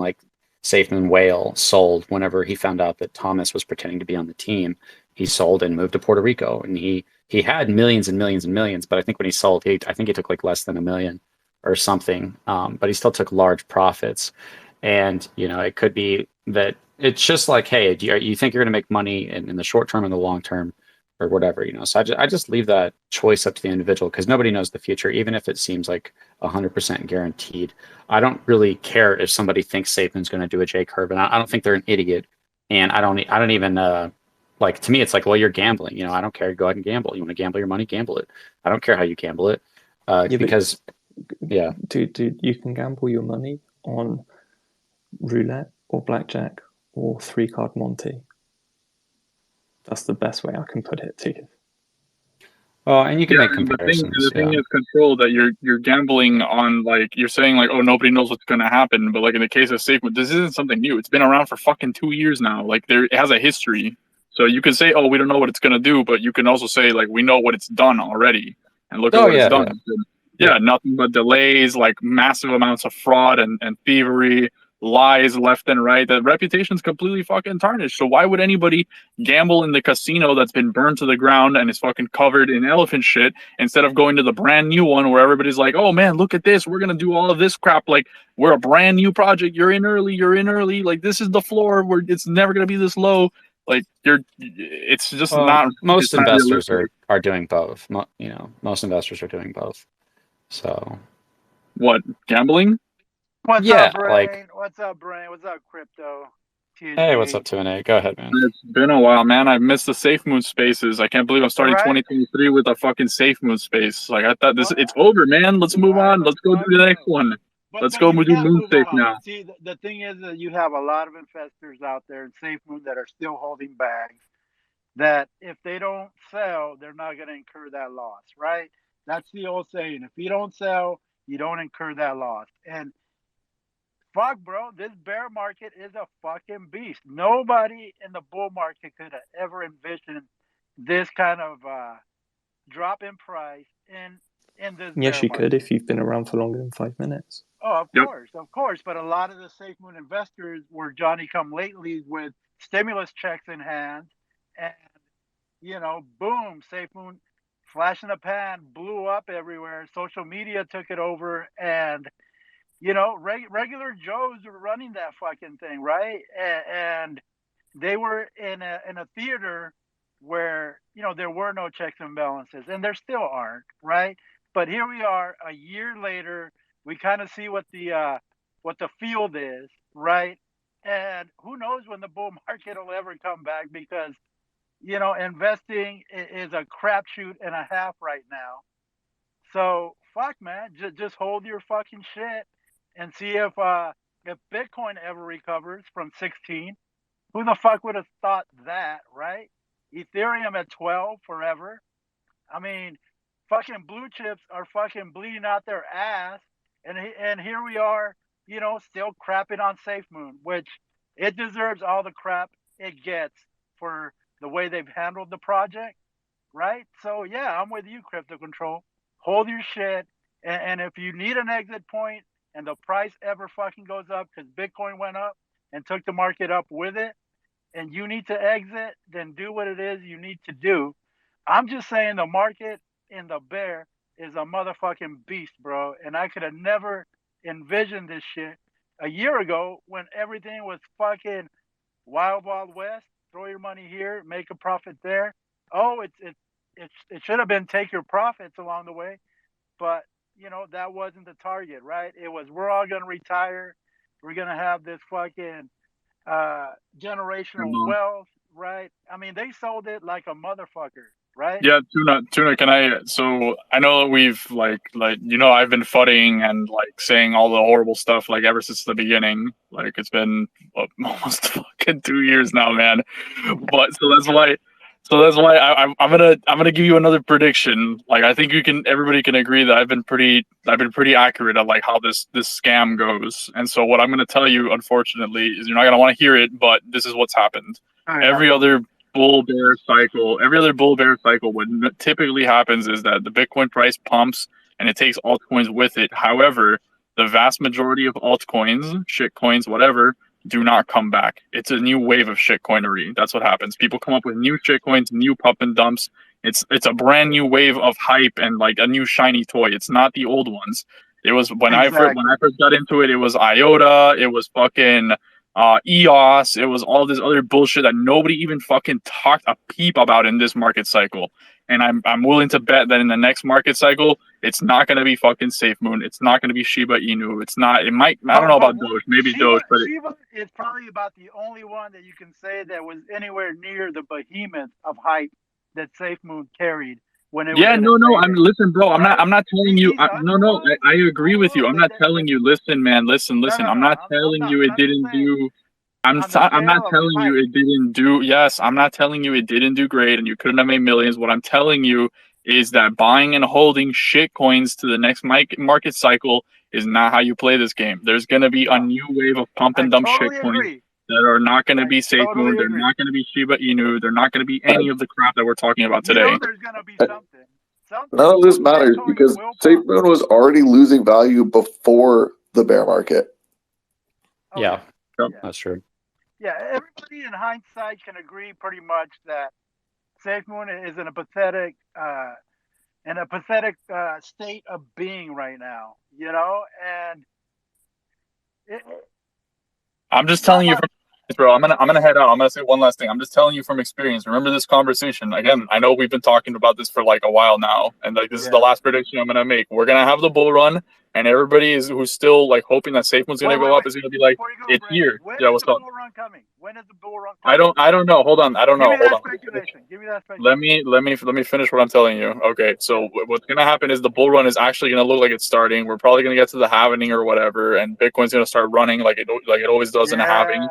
Safemoon Whale sold whenever he found out that Thomas was pretending to be on the team. He sold and moved to Puerto Rico, and he had millions and millions and millions. But I think when he sold, I think he took less than $1 million or something. But he still took large profits. And it could be that it's just hey, you think you're going to make money in the short term and the long term? Or whatever, So I just leave that choice up to the individual because nobody knows the future, even if it seems 100% guaranteed. I don't really care if somebody thinks Safemoon's going to do a J curve, and I don't think they're an idiot. And I don't even to me, it's well, you're gambling. I don't care. Go ahead and gamble. You want to gamble your money, gamble it. I don't care how you gamble it, because dude, you can gamble your money on roulette or blackjack or 3-card Monte. That's the best way I can put it to you. Oh, and you can make comparisons. The thing is, Control, that you're gambling on you're saying oh, nobody knows what's going to happen, but in the case of Safemoon, this isn't something new. It's been around for fucking 2 years now. It has a history. So you can say, oh, we don't know what it's going to do, but you can also say we know what it's done already, and look at what it's done. Yeah, nothing but delays, massive amounts of fraud and thievery, lies left and right. The reputation's completely fucking tarnished. So why would anybody gamble in the casino that's been burned to the ground and is fucking covered in elephant shit instead of going to the brand new one where everybody's oh man, look at this, we're gonna do all of this crap, we're a brand new project, you're in early, this is the floor where it's never gonna be this low. It's just not. Most investors are doing both. Most investors are doing both. So what, gambling? What's up, Brain? What's up, Brain? What's up, Crypto? TG? Hey, what's up, 2NA? Go ahead, man. It's been a while, man. I've missed the Safemoon spaces. I can't believe I'm starting 2023 with a fucking Safemoon space. I thought it's over, man. Let's move on. Let's go do the next one. Let's go do Moonsafe now. See, the thing is that you have a lot of investors out there in Safemoon that are still holding bags, that if they don't sell, they're not going to incur that loss, right? That's the old saying. If you don't sell, you don't incur that loss. And fuck, bro, this bear market is a fucking beast. Nobody in the bull market could have ever envisioned this kind of drop in price in this. Yes, you could if you've been around for longer than 5 minutes. Oh, of course. But a lot of the Safemoon investors were Johnny come lately with stimulus checks in hand, and boom, Safemoon flash in the pan, blew up everywhere. Social media took it over, and you know, regular Joes were running that fucking thing, right? And they were in a theater where, you know, there were no checks and balances, and there still aren't, right? But here we are, a year later. We kind of see what the field is, right? And who knows when the bull market will ever come back, because you know, investing is a crapshoot and a half right now. So fuck, man, just hold your fucking shit and see if Bitcoin ever recovers from 16. Who the fuck would have thought that, right? Ethereum at 12 forever. I mean, fucking blue chips are fucking bleeding out their ass, and here we are, you know, still crapping on Safemoon, which it deserves all the crap it gets for the way they've handled the project, right? So yeah, I'm with you, Crypto Control. Hold your shit, and if you need an exit point and the price ever fucking goes up because Bitcoin went up and took the market up with it, and you need to exit, then do what it is you need to do. I'm just saying the market in the bear is a motherfucking beast, bro. And I could have never envisioned this shit a year ago when everything was fucking wild, wild west. Throw your money here, make a profit there. Oh, it should have been take your profits along the way, but you know that wasn't the target, right? It was we're all gonna retire. We're gonna have this fucking generational wealth, right? I mean, they sold it like a motherfucker, right? Yeah, tuna. Can I? So I know we've like you know I've been fudding and like saying all the horrible stuff like ever since the beginning. Like it's been almost fucking 2 years now, man. But so that's why. I'm gonna give you another prediction. Like I think everybody can agree that I've been pretty accurate at like how this scam goes. And so what I'm gonna tell you, unfortunately, is you're not gonna want to hear it, but this is what's happened. Every other bull bear cycle, what typically happens is that the Bitcoin price pumps and it takes altcoins with it. However, the vast majority of altcoins, shitcoins, whatever, do not come back. It's a new wave of shitcoinery. That's what happens. People come up with new shitcoins, new pump and dumps. It's a brand new wave of hype and like a new shiny toy. It's not the old ones. It was when I first got into it. It was IOTA. It was fucking EOS. It was all this other bullshit that nobody even fucking talked a peep about in this market cycle. And I'm willing to bet that in the next market cycle, it's not going to be fucking Safemoon. It's not going to be Shiba Inu. It's not. It might. I don't know about Doge. Maybe Doge, but Shiba is probably about the only one that you can say that was anywhere near the behemoth of hype that Safemoon carried. Yeah, no. Listen, bro. I'm not telling you. I agree with you. I'm not telling you. Listen, man. Listen. I'm not telling you it didn't do. I'm not telling you it didn't do. Yes, I'm not telling you it didn't do great, and you couldn't have made millions. What I'm telling you is that buying and holding shit coins to the next market cycle is not how you play this game. There's gonna be a new wave of pump and dump shit coins that are not going to be Safemoon. They're not going to be Shiba Inu. They're not going to be any of the crap that we're talking about today. You know there's going to be something. None of this matters because Safemoon was already losing value before the bear market. Oh, yeah, that's true. Yeah, everybody in hindsight can agree pretty much that Safemoon is in a pathetic state of being right now. You know, and I'm just telling you, bro. I'm gonna head out. I'm gonna say one last thing. I'm just telling you from experience. Remember this conversation again. I know we've been talking about this for like a while now, and like this is the last prediction I'm gonna make. We're gonna have the bull run, and everybody who's still like hoping that Safemoon's gonna go up is gonna be like, it's here. Yeah, what's up? When is the bull run coming? I don't know. Hold on. I don't know. Hold on. Give me that speculation. Let me finish what I'm telling you. Okay, so what's gonna happen is the bull run is actually gonna look like it's starting. We're probably gonna get to the halving or whatever, and Bitcoin's gonna start running like it always does in a halving.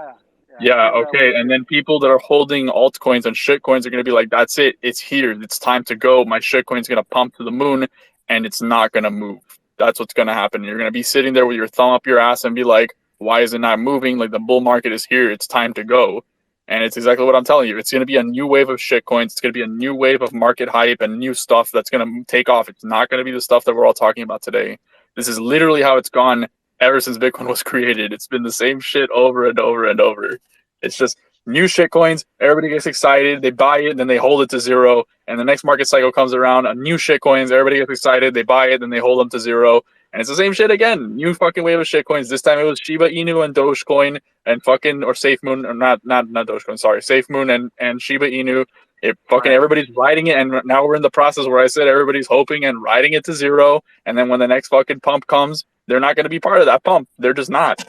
Yeah, okay. And then people that are holding altcoins and shitcoins are going to be like, that's it. It's here. It's time to go. My shitcoin's going to pump to the moon and it's not going to move. That's what's going to happen. You're going to be sitting there with your thumb up your ass and be like, why is it not moving? Like the bull market is here. It's time to go. And it's exactly what I'm telling you. It's going to be a new wave of shitcoins. It's going to be a new wave of market hype and new stuff that's going to take off. It's not going to be the stuff that we're all talking about today. This is literally how it's gone ever since Bitcoin was created. It's been the same shit over and over and over. It's just new shitcoins, everybody gets excited, they buy it, then they hold it to zero, and the next market cycle comes around, a new shitcoins, everybody gets excited, they buy it, then they hold them to zero, and it's the same shit again. New fucking wave of shitcoins. This time it was Shiba Inu and Dogecoin and fucking or Safemoon, or not Dogecoin, sorry, Safemoon and Shiba Inu. It fucking everybody's riding it, and now we're in the process where I said everybody's hoping and riding it to zero, and then when the next fucking pump comes, they're not going to be part of that pump. They're just not.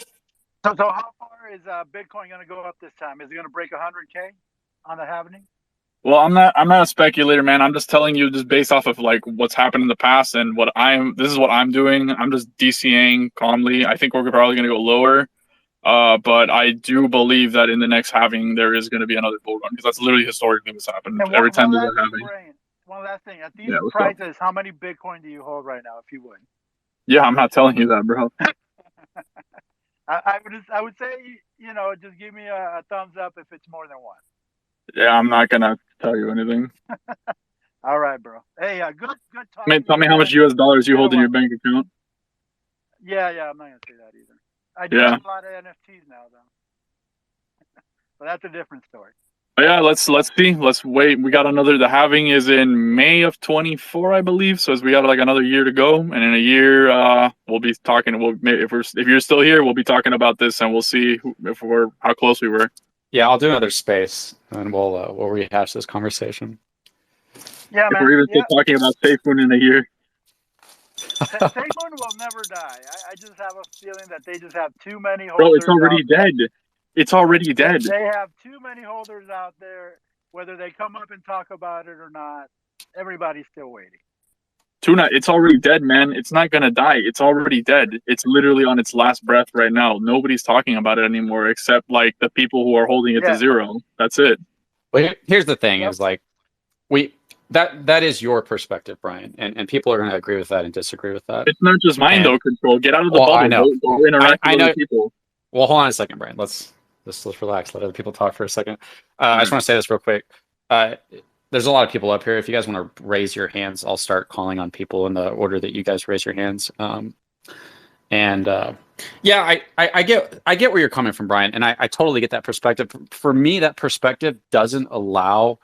So how far is Bitcoin going to go up this time? Is it going to break 100K on the halving? Well, I'm not a speculator, man. I'm just telling you just based off of like what's happened in the past and this is what I'm doing. I'm just DCAing calmly. I think we're probably going to go lower. But I do believe that in the next halving there is going to be another bull run because that's literally historically what's happened every time there's a halving. One last thing. At these prices, how many Bitcoin do you hold right now, if you would? Yeah, I'm not telling you that, bro. I would say, just give me a thumbs up if it's more than one. Yeah, I'm not gonna tell you anything. All right, bro. Hey, good talk. Tell me how much US dollars you hold in your bank account. Yeah, I'm not gonna say that either. I do have a lot of NFTs now, though. But that's a different story. But yeah, let's see. Let's wait. We got the halving is in May of 24, I believe. So we got like another year to go, and in a year, we'll be talking. If you're still here, we'll be talking about this, and we'll see how close we were. Yeah, I'll do another space, and we'll rehash this conversation. Yeah, man. We're even still talking about Safemoon in a year. Safemoon will never die. I just have a feeling that they just have too many holders. Bro, it's already dead. It's already dead. They have too many holders out there. Whether they come up and talk about it or not, everybody's still waiting. Tuna, it's already dead, man. It's not gonna die. It's already dead. It's literally on its last breath right now. Nobody's talking about it anymore except like the people who are holding it to zero. That's it. Well, here's the thing: is like that is your perspective, Brian, and people are going to agree with that and disagree with that. It's not just mine, though. Control. Get out of the bubble. I know. Go interact with other people. Well, hold on a second, Brian. Let's relax. Let other people talk for a second. I just want to say this real quick. There's a lot of people up here. If you guys want to raise your hands, I'll start calling on people in the order that you guys raise your hands. Yeah, I get where you're coming from, Brian, and I totally get that perspective. For me, that perspective doesn't allow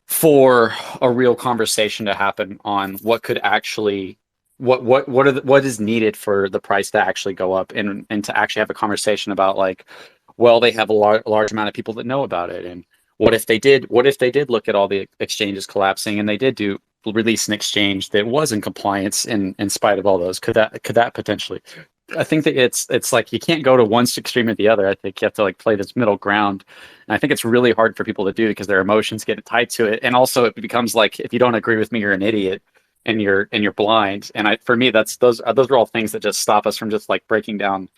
for a real conversation to happen on what could actually what is needed for the price to actually go up and to actually have a conversation about like, well, they have a large amount of people that know about it, and what if they did look at all the exchanges collapsing and they did release an exchange that was in compliance in spite of all those? Could that potentially? I think that it's like you can't go to one extreme or the other. I think you have to like play this middle ground, and I think it's really hard for people to do because their emotions get tied to it, and also it becomes like if you don't agree with me, you're an idiot and you're blind. And for me, those are all things that just stop us from just like breaking down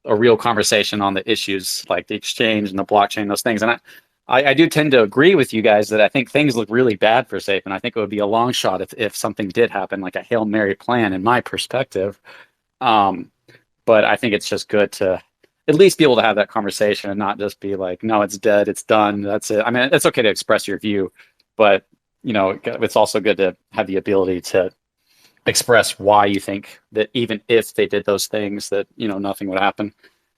a real conversation on the issues like the exchange and the blockchain, those things. And I do tend to agree with you guys that I think things look really bad for Safe, and I think it would be a long shot if something did happen, like a Hail Mary plan, in my perspective. But I think it's just good to at least be able to have that conversation and not just be like, no, it's dead, it's done, that's it. I mean, it's okay to express your view, but it's also good to have the ability to express why you think that even if they did those things, that nothing would happen.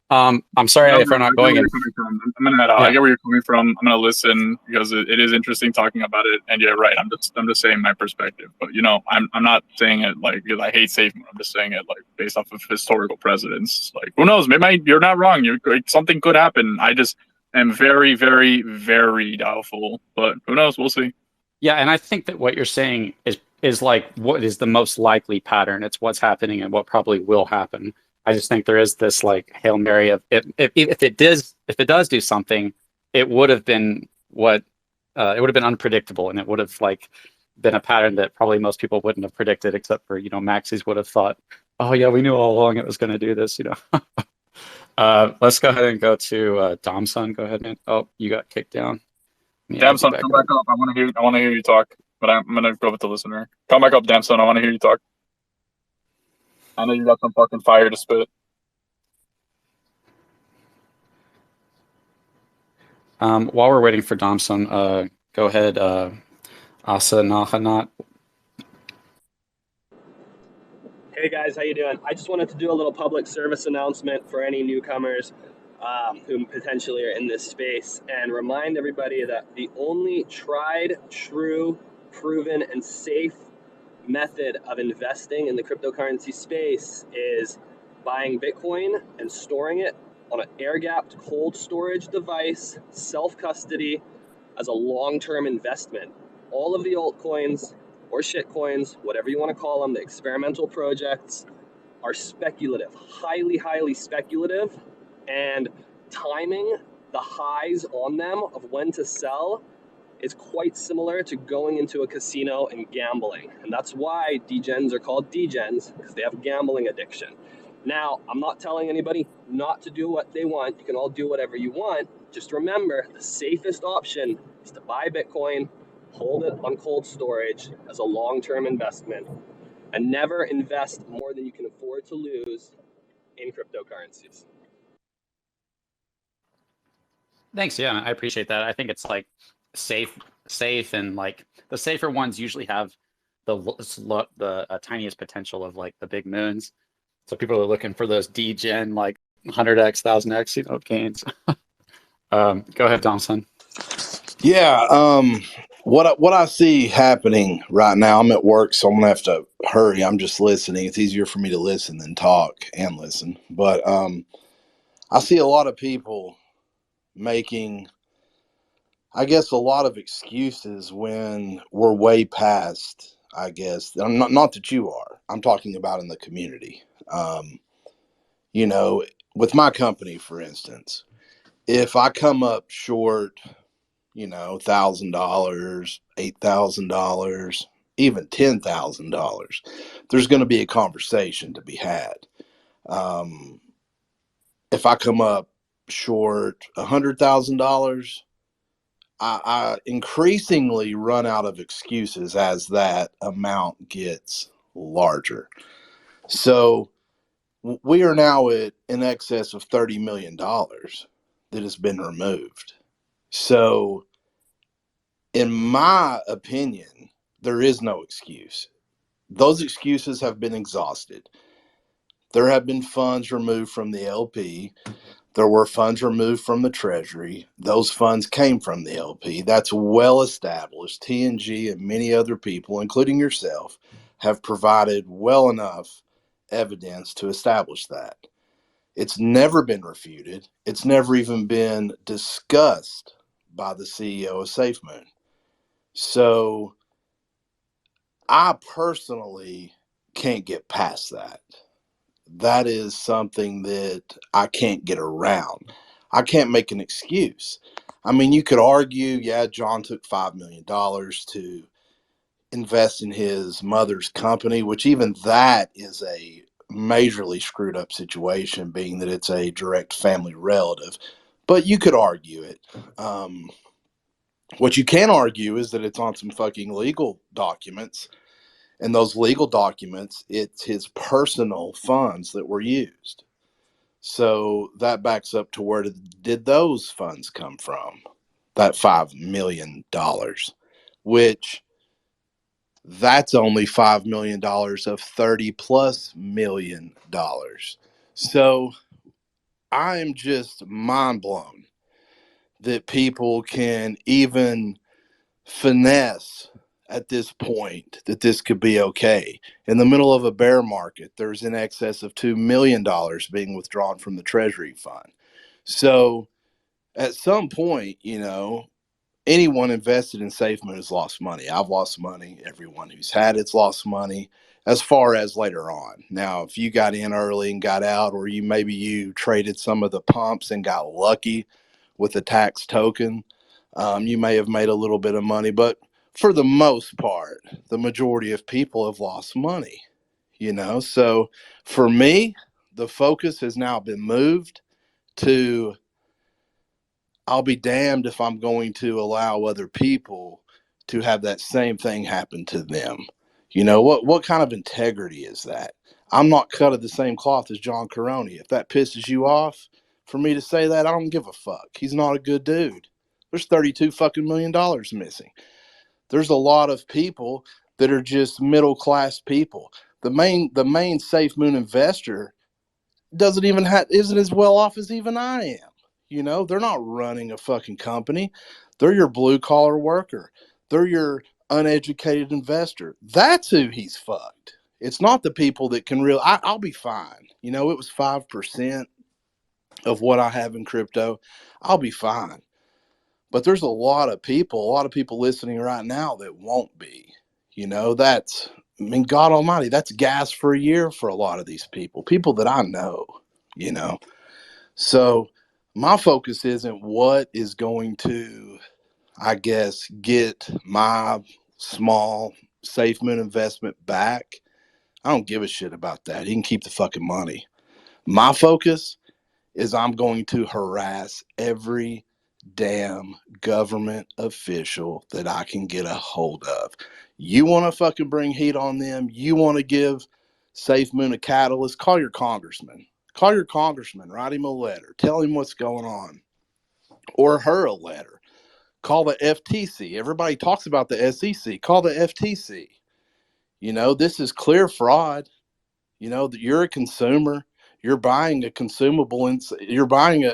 I'm sorry if I'm not going in. I get where you're coming from. I'm gonna listen because it is interesting talking about it. And yeah, right. I'm just saying my perspective. But I'm not saying it like because I hate Safemoon. I'm just saying it like based off of historical precedents. Like who knows? Maybe you're not wrong. Something could happen. I just am very, very, very doubtful. But who knows? We'll see. Yeah, and I think that what you're saying is like what is the most likely pattern. It's what's happening and what probably will happen. I just think there is this like Hail Mary of if it does do something, it would have been unpredictable, and it would have like been a pattern that probably most people wouldn't have predicted, except for Maxis would have thought, oh yeah, we knew all along it was going to do this. Let's go ahead and go to Domson. Go ahead, man. Oh, you got kicked down. Damson, come back up. I want to hear you talk, but I'm gonna go with the listener. Come back up, Damson. I want to hear you talk. I know you got some fucking fire to spit. While we're waiting for Domson, go ahead, Asa Nahanat. Hey guys, how you doing? I just wanted to do a little public service announcement for any newcomers. who potentially are in this space, and remind everybody that the only tried, true, proven, and safe method of investing in the cryptocurrency space is buying Bitcoin and storing it on an air-gapped cold storage device, self-custody, as a long-term investment. All of the altcoins or shitcoins, whatever you want to call them, the experimental projects, are speculative, highly, highly speculative, and timing the highs on them of when to sell is quite similar to going into a casino and gambling. And that's why degens are called degens, because they have a gambling addiction. Now, I'm not telling anybody not to do what they want. You can all do whatever you want. Just remember, the safest option is to buy Bitcoin, hold it on cold storage as a long-term investment, and never invest more than you can afford to lose in cryptocurrencies. Thanks. Yeah, I appreciate that. I think it's like safe, and like the safer ones usually have the tiniest potential of like the big moons. So people are looking for those degen like 100x, 1000x, gains. Go ahead, Thompson. Yeah, what I see happening right now, I'm at work, so I'm gonna have to hurry. I'm just listening. It's easier for me to listen than talk and listen. But I see a lot of people making, I guess, a lot of excuses when we're way past, I guess. I'm not that you are. I'm talking about in the community. You know, with my company, for instance, if I come up short, $1,000, $8,000, even $10,000, there's going to be a conversation to be had. If I come up short $100,000, I increasingly run out of excuses as that amount gets larger. So we are now at in excess of $30 million that has been removed. So in my opinion, there is no excuse. Those excuses have been exhausted. There have been funds removed from the LP. There were funds removed from the Treasury. Those funds came from the LP. That's well established. TNG and many other people, including yourself, have provided well enough evidence to establish that. It's never been refuted. It's never even been discussed by the CEO of Safemoon. So I personally can't get past that. That is something that I can't get around. I can't make an excuse. I mean, you could argue, yeah, John took $5 million to invest in his mother's company, which even that is a majorly screwed up situation, being that it's a direct family relative. But you could argue it. What you can argue is that it's on some fucking legal documents. And those legal documents, it's his personal funds that were used. So that backs up to where did those funds come from? That $5 million, which that's only $5 million of 30 plus million dollars. So I am just mind blown that people can even finesse at this point that this could be okay. In the middle of a bear market, there's in excess of $2 million being withdrawn from the Treasury fund. So at some point, anyone invested in Safemoon has lost money. I've lost money. Everyone who's had it's lost money as far as later on. Now, if you got in early and got out, or maybe you traded some of the pumps and got lucky with a tax token, you may have made a little bit of money, but for the most part, the majority of people have lost money, So for me, the focus has now been moved to, I'll be damned if I'm going to allow other people to have that same thing happen to them. What kind of integrity is that? I'm not cut of the same cloth as John Caroni. If that pisses you off for me to say that, I don't give a fuck. He's not a good dude. There's $32 fucking million missing. There's a lot of people that are just middle class people. The main Safemoon investor isn't as well off as even I am. You know, they're not running a fucking company. They're your blue collar worker. They're your uneducated investor. That's who he's fucked. It's not the people that can I'll be fine. You know, it was 5% of what I have in crypto. I'll be fine. But there's a lot of people listening right now that won't be. You know, God almighty, that's gas for a year for a lot of these people that I know, you know. So my focus isn't what is going to, I guess, get my small Safemoon investment back. I don't give a shit about that. He can keep the fucking money. My focus is I'm going to harass every damn government official that I can get a hold of. You want to fucking bring heat on them? You want to give Safemoon a catalyst? Call your congressman. Call your congressman. Write him a letter. Tell him what's going on. Or her a letter. Call the FTC. Everybody talks about the SEC. Call the FTC. You know, this is clear fraud. You know, that you're a consumer. You're buying a consumable. You're buying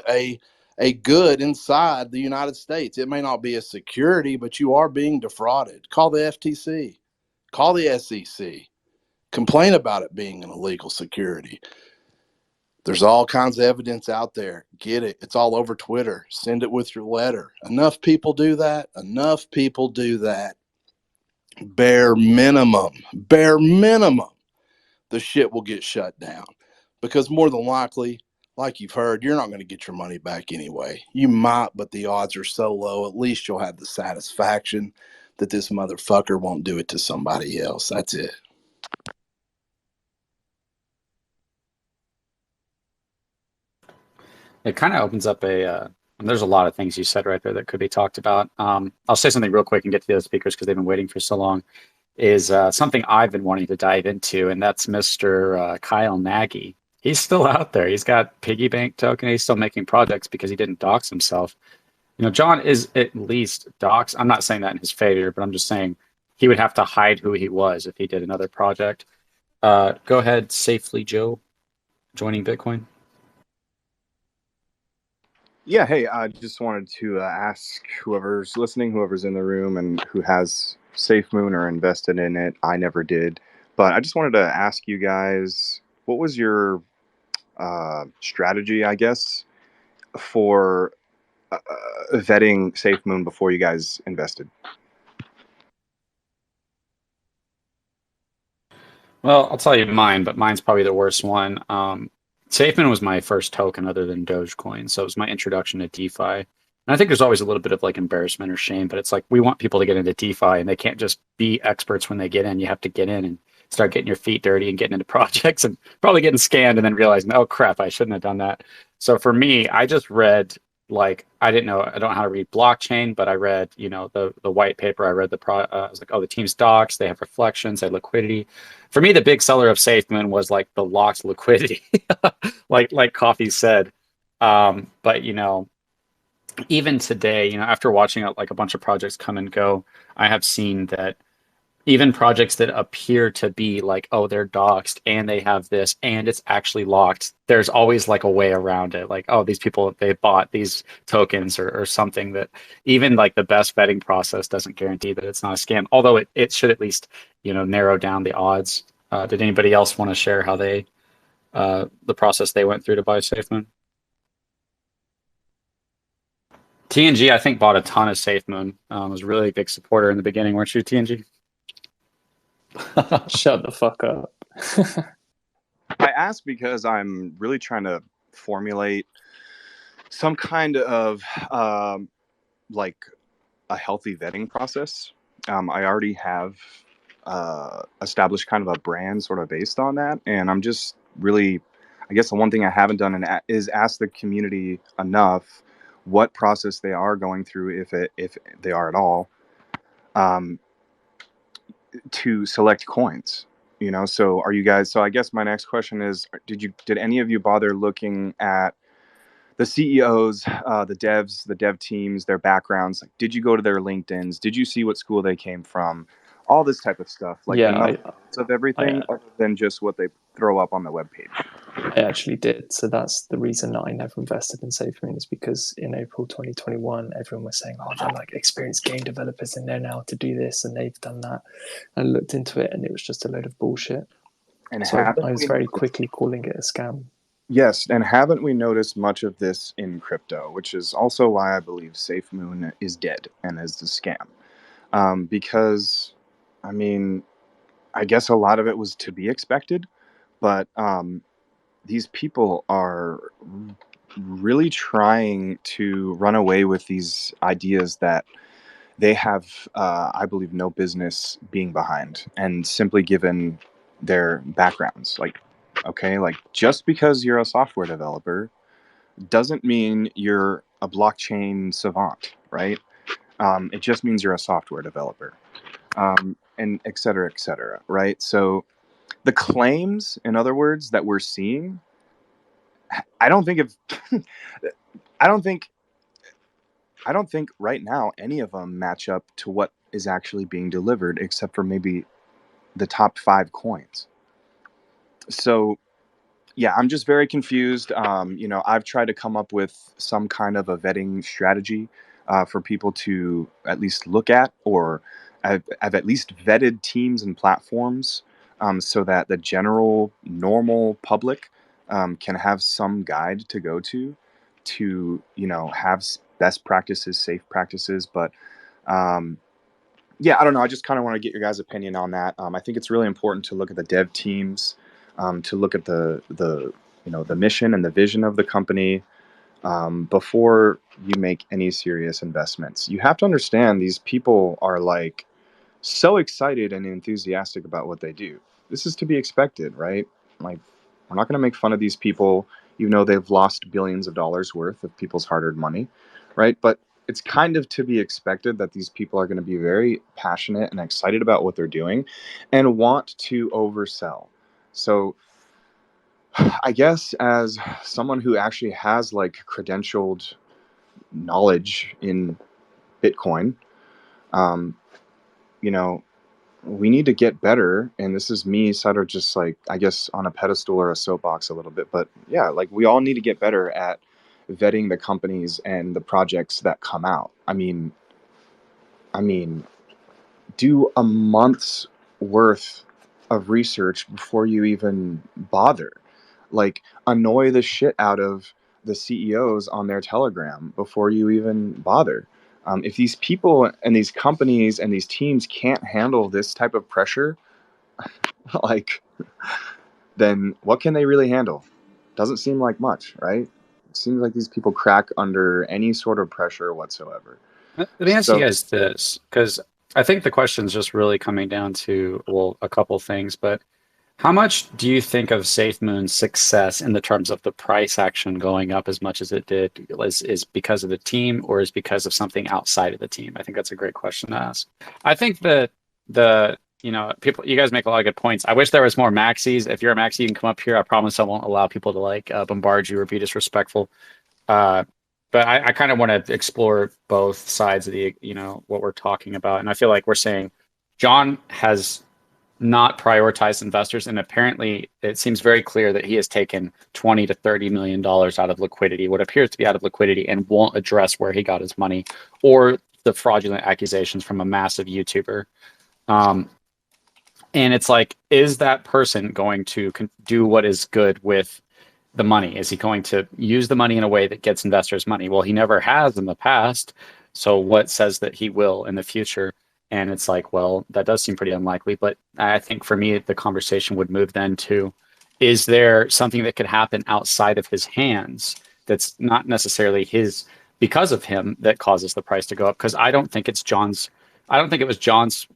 a good inside the United States. It may not be a security, but you are being defrauded. Call the FTC. Call the SEC. Complain about it being an illegal security. There's all kinds of evidence out there. Get it. It's all over Twitter. Send it with your letter. Enough people do that. Enough people do that. Bare minimum. The shit will get shut down. Because more than likely, like you've heard, you're not going to get your money back anyway. You might, but the odds are so low, at least you'll have the satisfaction that this motherfucker won't do it to somebody else. That's it. It kind of opens up there's a lot of things you said right there that could be talked about. I'll say something real quick and get to the other speakers because they've been waiting for so long. Is something I've been wanting to dive into, and that's Mr. Kyle Nagy. He's still out there. He's got piggy bank token. He's still making projects because he didn't dox himself. You know, John is at least dox. I'm not saying that in his favor, but I'm just saying he would have to hide who he was if he did another project. Go ahead, Safely Joe, joining Bitcoin. Yeah, hey, I just wanted to ask whoever's listening, whoever's in the room, and who has Safemoon or invested in it. I never did, but I just wanted to ask you guys, what was your strategy, I guess, for vetting Safemoon before you guys invested? Well, I'll tell you mine, but mine's probably the worst one. Safemoon was my first token other than Dogecoin, so it was my introduction to DeFi. And I think there's always a little bit of like embarrassment or shame, but it's like we want people to get into DeFi, and they can't just be experts when they get in. You have to get in and start getting your feet dirty and getting into projects and probably getting scammed and then realizing, oh crap, I shouldn't have done that. So for me, I just read I don't know how to read blockchain, but I read the white paper. I read I was like, oh, the team's docs, they have reflections, they have liquidity. For me, the big seller of Safemoon was like the locked liquidity, like Coffee said. But even today, after watching like a bunch of projects come and go, I have seen that even projects that appear to be like, oh, they're doxed and they have this and it's actually locked, there's always like a way around it. Like, oh, these people, they bought these tokens or something, that even like the best vetting process doesn't guarantee that it's not a scam. Although it should at least, narrow down the odds. Did anybody else want to share how they, the process they went through to buy Safemoon? TNG, I think, bought a ton of Safemoon. Was a really big supporter in the beginning, weren't you, TNG? Shut the fuck up. I ask because I'm really trying to formulate some kind of like a healthy vetting process. I already have established kind of a brand sort of based on that, and I'm just really, I guess the one thing I haven't done is ask the community enough what process they are going through, if they are at all, to select coins. So are you guys? So I guess my next question is: Did any of you bother looking at the CEOs, the devs, the dev teams, their backgrounds? Like, did you go to their LinkedIn's? Did you see what school they came from? All this type of stuff, like enough of everything, other than just what they throw up on the webpage. I actually did. So that's the reason that I never invested in Safemoon, is because in April 2021, everyone was saying, oh, they're like experienced game developers and they're now to do this and they've done that. I looked into it and it was just a load of bullshit. And So I was very quickly calling it a scam. Yes, and haven't we noticed much of this in crypto, which is also why I believe Safemoon is dead and is a scam. Because, I mean, I guess a lot of it was to be expected, but these people are really trying to run away with these ideas that they have, I believe, no business being behind, and simply given their backgrounds. Like, okay, like just because you're a software developer doesn't mean you're a blockchain savant, right? It just means you're a software developer, and et cetera, right? So the claims, in other words, that we're seeing, I don't think if I don't think right now any of them match up to what is actually being delivered, except for maybe the top 5 coins. So yeah, I'm just very confused. I've tried to come up with some kind of a vetting strategy for people to at least look at, or I've at least vetted teams and platforms so that the general normal public can have some guide to go to have best practices, safe practices. But yeah, I don't know. I just kind of want to get your guys' opinion on that. I think it's really important to look at the dev teams, to look at the mission and the vision of the company before you make any serious investments. You have to understand these people are like so excited and enthusiastic about what they do. This is to be expected, right? Like, we're not going to make fun of these people, even though they've lost billions of dollars worth of people's hard-earned money, right? But it's kind of to be expected that these people are going to be very passionate and excited about what they're doing and want to oversell. So I guess as someone who actually has like credentialed knowledge in Bitcoin, um, you know, we need to get better. And this is me sort of just like, I guess, on a pedestal or a soapbox a little bit. But yeah, like we all need to get better at vetting the companies and the projects that come out. I mean, do a month's worth of research before you even bother. Like, annoy the shit out of the CEOs on their Telegram before you even bother. If these people and these companies and these teams can't handle this type of pressure, like, then what can they really handle? Doesn't seem like much, right? It seems like these people crack under any sort of pressure whatsoever. Let me ask you So, guys this, because I think the question is just really coming down to, well, a couple things, but how much do you think of Safemoon's success in the terms of the price action going up as much as it did is because of the team, or is because of something outside of the team? I think that's a great question to ask. I think that people, you guys make a lot of good points. I wish there was more maxis. If you're a maxi, you can come up here. I promise I won't allow people to like bombard you or be disrespectful. Uh, but I kind of want to explore both sides of the, what we're talking about. And I feel like we're saying John has not prioritized investors, and apparently it seems very clear that he has taken $20 to $30 million out of liquidity, what appears to be out of liquidity, and won't address where he got his money or the fraudulent accusations from a massive YouTuber. And it's like, is that person going to do what is good with the money? Is he going to use the money in a way that gets investors money? Well, he never has in the past. So what says that he will in the future? And it's like, well, that does seem pretty unlikely. But I think for me, the conversation would move then to, is there something that could happen outside of his hands that's not necessarily his, because of him, that causes the price to go up? Because I don't think it was John's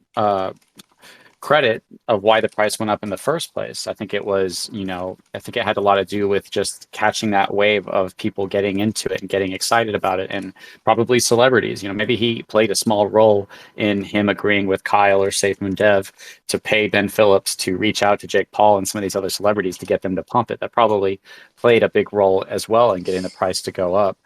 credit of why the price went up in the first place. I think it was, I think it had a lot to do with just catching that wave of people getting into it and getting excited about it, and probably celebrities. Maybe he played a small role in him agreeing with Kyle or Safemoon Dev to pay Ben Phillips to reach out to Jake Paul and some of these other celebrities to get them to pump it. That probably played a big role as well in getting the price to go up.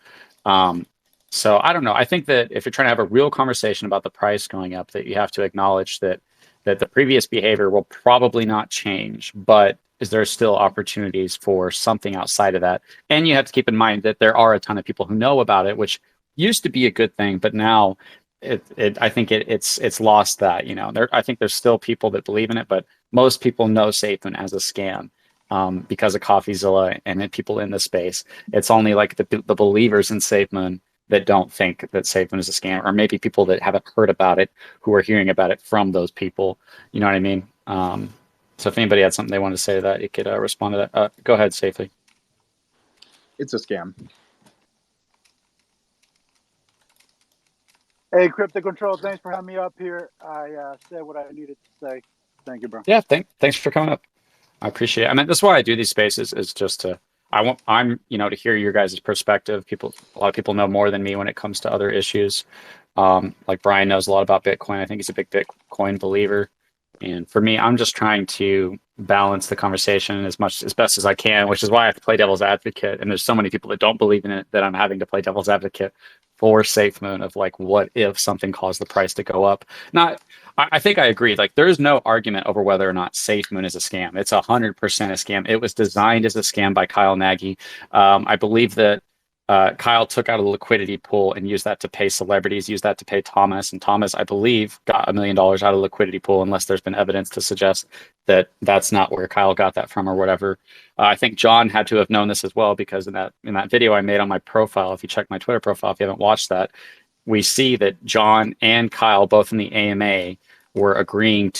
So I don't know. I think that if you're trying to have a real conversation about the price going up, that you have to acknowledge that the previous behavior will probably not change, but is there still opportunities for something outside of that? And you have to keep in mind that there are a ton of people who know about it, which used to be a good thing, but now I think it's lost that, you know. I think there's still people that believe in it, but most people know Safemoon as a scam because of CoffeeZilla and then people in the space. It's only like the believers in Safemoon that don't think that Safemoon is a scam, or maybe people that haven't heard about it who are hearing about it from those people. You know what I mean? So if anybody had something they wanted to say to that, you could respond to that. Go ahead, Safely. It's a scam. Hey, Crypto Control, thanks for having me up here. I said what I needed to say. Thank you, bro. Yeah, thanks for coming up. I appreciate it. I mean, that's why I do these spaces, is just to I'm to hear your guys' perspective. A lot of people know more than me when it comes to other issues. Like Brian knows a lot about Bitcoin. I think he's a big Bitcoin believer. And for me, I'm just trying to balance the conversation as best as I can, which is why I have to play devil's advocate. And there's so many people that don't believe in it that I'm having to play devil's advocate for Safemoon of like, what if something caused the price to go up? I think I agree. Like, there is no argument over whether or not Safemoon is a scam. It's 100% a scam. It was designed as a scam by Kyle Nagy. I believe that Kyle took out a liquidity pool and used that to pay celebrities, used that to pay Thomas. And Thomas, I believe, got $1 million out of the liquidity pool, unless there's been evidence to suggest that that's not where Kyle got that from or whatever. I think John had to have known this as well, because in that video I made on my profile, if you check my Twitter profile, if you haven't watched that, we see that John and Kyle, both in the AMA, were agreeing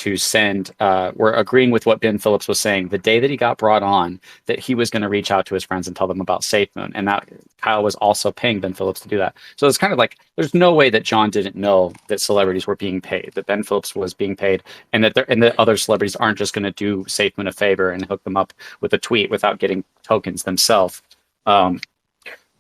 with what Ben Phillips was saying the day that he got brought on, that he was going to reach out to his friends and tell them about Safemoon, and that Kyle was also paying Ben Phillips to do that. So it's kind of like, there's no way that John didn't know that celebrities were being paid, that Ben Phillips was being paid, and that other celebrities aren't just going to do Safemoon a favor and hook them up with a tweet without getting tokens themselves.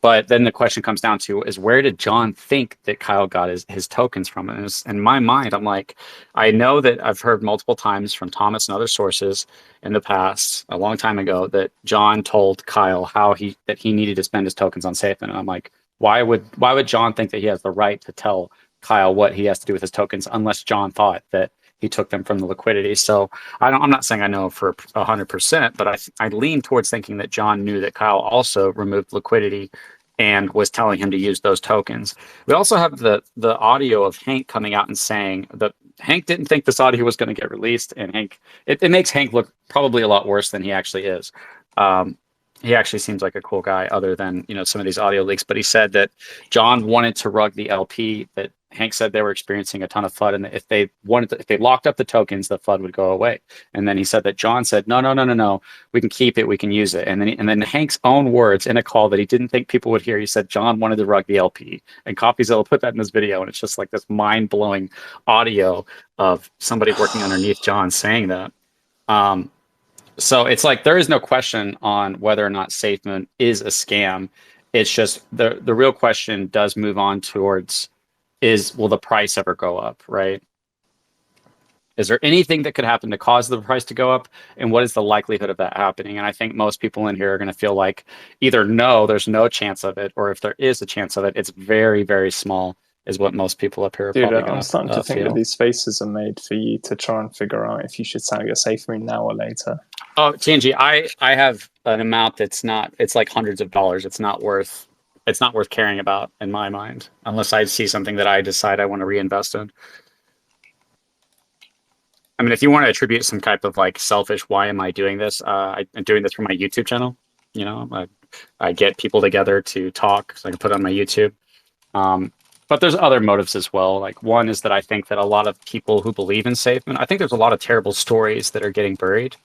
But then the question comes down to is, where did John think that Kyle got his tokens from? And in my mind, I'm like, I know that I've heard multiple times from Thomas and other sources in the past, a long time ago, that John told Kyle that he needed to spend his tokens on Safemoon. And I'm like, why would John think that he has the right to tell Kyle what he has to do with his tokens, unless John thought that he took them from the liquidity? So I'm not saying I know for 100%, but I lean towards thinking that John knew that Kyle also removed liquidity and was telling him to use those tokens. We also have the audio of Hank coming out and saying that Hank didn't think this audio was going to get released, and it makes Hank look probably a lot worse than he actually is. He actually seems like a cool guy, other than some of these audio leaks. But he said that John wanted to rug the LP, that Hank said they were experiencing a ton of FUD, and if they locked up the tokens, the FUD would go away. And then he said that John said, no, we can keep it, we can use it. And then Hank's own words in a call that he didn't think people would hear, he said John wanted to rug the LP. And CoffeeZilla put that in his video, and it's just like this mind-blowing audio of somebody working underneath John saying that. So it's like, there is no question on whether or not Safemoon is a scam. It's just the real question does move on towards, will the price ever go up, right? Is there anything that could happen to cause the price to go up? And what is the likelihood of that happening? And I think most people in here are going to feel like either no, there's no chance of it, or if there is a chance of it, it's very, very small, is what most people up here are probably going to I'm starting to think feel. that these spaces are made for you to try and figure out if you should sell your Safemoon now or later. Oh, TNG, I have an amount it's like hundreds of dollars. It's not worth caring about in my mind, unless I see something that I decide I want to reinvest in. I mean, if you want to attribute some type of like selfish, why am I doing this? I'm doing this for my YouTube channel. I get people together to talk so I can put it on my YouTube. But there's other motives as well. Like, one is that I think that a lot of people who believe in Safemoon, I think there's a lot of terrible stories that are getting buried.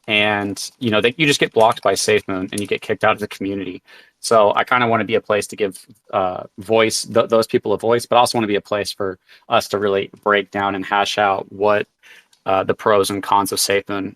And, that you just get blocked by Safemoon and you get kicked out of the community. So I kind of want to be a place to give those people a voice, but also want to be a place for us to really break down and hash out what the pros and cons of Safemoon.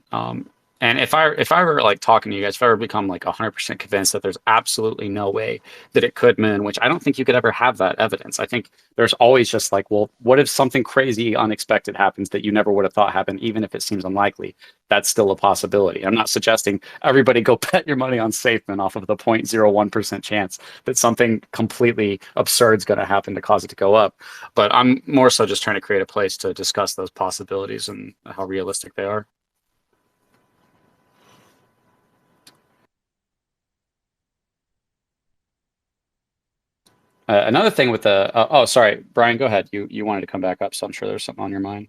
And if I were like talking to you guys, if I were become like 100% convinced that there's absolutely no way that it could moon, which I don't think you could ever have that evidence. I think there's always just like, well, what if something crazy unexpected happens that you never would have thought happened, even if it seems unlikely? That's still a possibility. I'm not suggesting everybody go bet your money on Safemoon off of the 0.01% chance that something completely absurd is going to happen to cause it to go up. But I'm more so just trying to create a place to discuss those possibilities and how realistic they are. Another thing with the oh, sorry, Brian, go ahead. You wanted to come back up, so I'm sure there's something on your mind.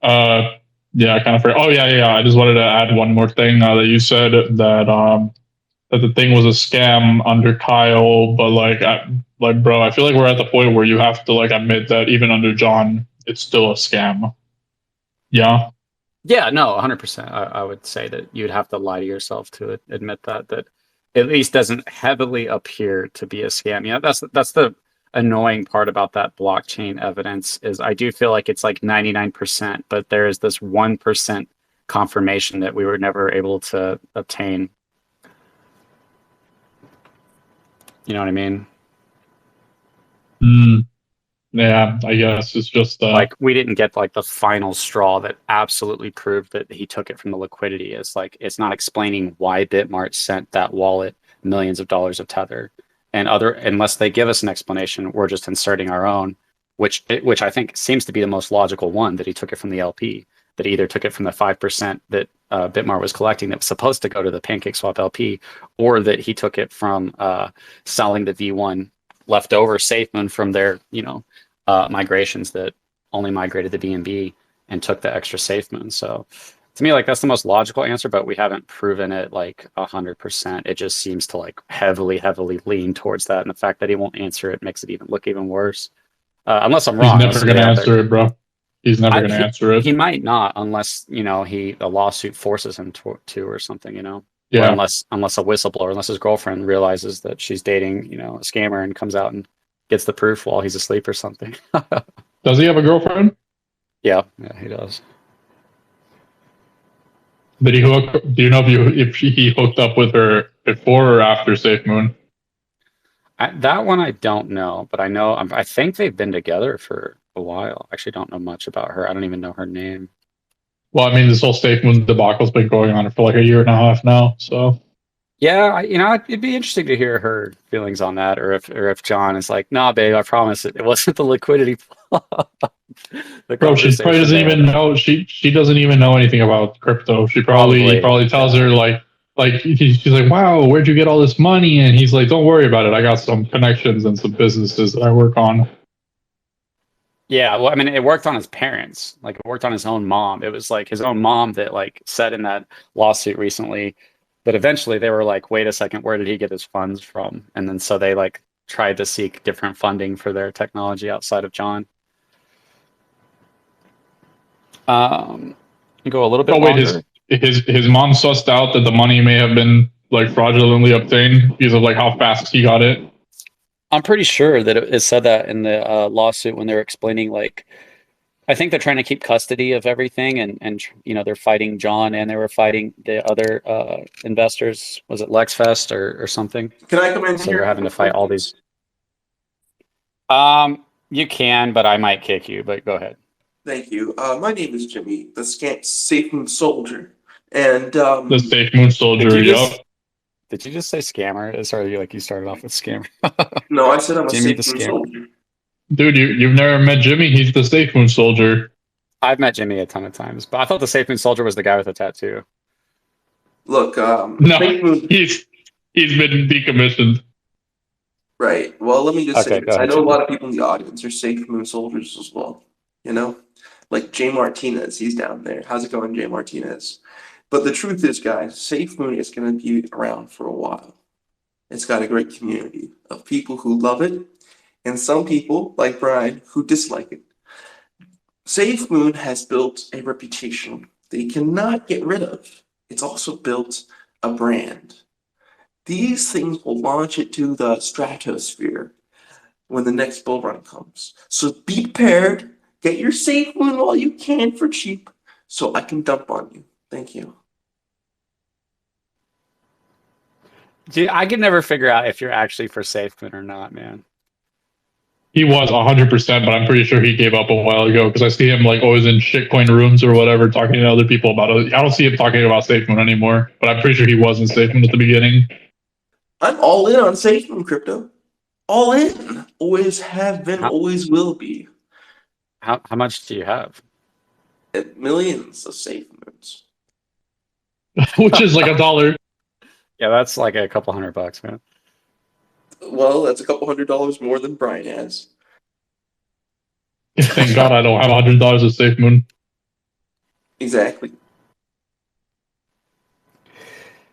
Yeah, kind of. Oh yeah. I just wanted to add one more thing. That you said that the thing was a scam under Kyle, but like, bro, I feel like we're at the point where you have to like admit that even under John, it's still a scam. Yeah. Yeah, no, 100%. I would say that you'd have to lie to yourself to admit that at least doesn't heavily appear to be a scam. Yeah, that's the annoying part about that blockchain evidence is I do feel like it's like 99%, but there is this 1% confirmation that we were never able to obtain. You know what I mean? Yeah, I guess it's just like we didn't get like the final straw that absolutely proved that he took it from the liquidity. It's like it's not explaining why Bitmart sent that wallet millions of dollars of tether, and unless they give us an explanation, we're just inserting our own, which I think seems to be the most logical one, that he took it from the LP, that he either took it from the 5% that Bitmart was collecting that was supposed to go to the PancakeSwap LP, or that he took it from selling the V1 leftover Safemoon from their migrations that only migrated the BNB and took the extra Safemoon. So to me, like that's the most logical answer, but we haven't proven it like 100%. It just seems to like heavily lean towards that, and the fact that he won't answer it makes it look even worse. Unless I'm wrong. He's never going to answer it, bro. He's never going to answer it. He might not, unless a lawsuit forces him to or something. Yeah. Or unless a whistleblower, unless his girlfriend realizes that she's dating a scammer and comes out and gets the proof while he's asleep or something. Does he have a girlfriend? Yeah, he does. Did he hook? Do you know if he hooked up with her before or after Safemoon? That one I don't know, but I think they've been together for a while. I actually don't know much about her. I don't even know her name. Well, I mean, this whole Safemoon debacle's been going on for like a year and a half now. So yeah, it'd be interesting to hear her feelings on that, or if John is like, "Nah, babe, I promise it wasn't the liquidity." Bro, she probably doesn't even know. She doesn't even know anything about crypto. She probably tells her like she's like, "Wow, where'd you get all this money?" And he's like, "Don't worry about it. I got some connections and some businesses that I work on." Yeah, well, I mean, it worked on his parents. Like, it worked on his own mom. It was like his own mom that like said in that lawsuit recently. But eventually they were like, wait a second, where did he get his funds from? And then so they like tried to seek different funding for their technology outside of John. You go a little bit longer. His mom sussed out that the money may have been like fraudulently obtained because of like how fast he got it. I'm pretty sure that it said that in the lawsuit when they were explaining like, I think they're trying to keep custody of everything, and they're fighting John, and they were fighting the other investors. Was it LexFest or something? Can I come in so here? They're having to fight all these. You can, but I might kick you. But go ahead. Thank you. My name is Jimmy, the Safemoon soldier, and the Safemoon soldier. Did you just say scammer? Sorry, you started off with scammer. No, I said I'm Jimmy a Safemoon soldier. Dude, you've never met Jimmy? He's the Safemoon soldier. I've met Jimmy a ton of times, but I thought the Safemoon soldier was the guy with the tattoo. Look, no, he's been decommissioned. Right. Well, let me just say this. I know a lot of people in the audience are Safemoon soldiers as well. Like Jay Martinez, he's down there. How's it going, Jay Martinez? But the truth is, guys, Safemoon is going to be around for a while. It's got a great community of people who love it, and some people, like Brian, who dislike it. Safemoon has built a reputation they cannot get rid of. It's also built a brand. These things will launch it to the stratosphere when the next bull run comes. So be prepared. Get your Safemoon while you can for cheap, so I can dump on you. Thank you. Dude, I could never figure out if you're actually for Safemoon or not, man. He was 100%, but I'm pretty sure he gave up a while ago because I see him like always in shitcoin rooms or whatever talking to other people about it. I don't see him talking about Safemoon anymore, but I'm pretty sure he was in Safemoon at the beginning. I'm all in on Safemoon crypto. All in. Always have been, always will be. How much do you have? Millions of Safemoons. Which is like $1. Yeah, that's like a couple $100, man. Well, that's a couple $100 more than Brian has. Thank God I don't have $100 of Safemoon. Exactly.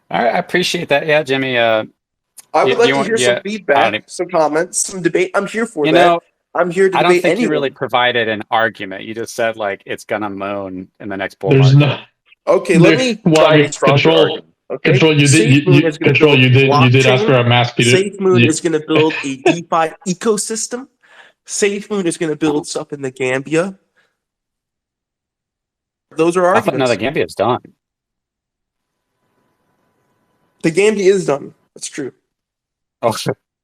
All right, I appreciate that. Yeah, Jimmy. I would like to hear some feedback, some comments, some debate. I'm here for that. I'm here to I don't debate think anyone. you really provided an argument. You just said like it's gonna moan in the next bull There's market. Okay, let me try a stronger argument. Okay, Control. You did. Safemoon is going to build You did ask for a mask. Safemoon is going to build a DeFi ecosystem. Safemoon is going to build stuff in the Gambia. Those are arguments. No, the Gambia's done. The Gambia is done. That's true. Oh,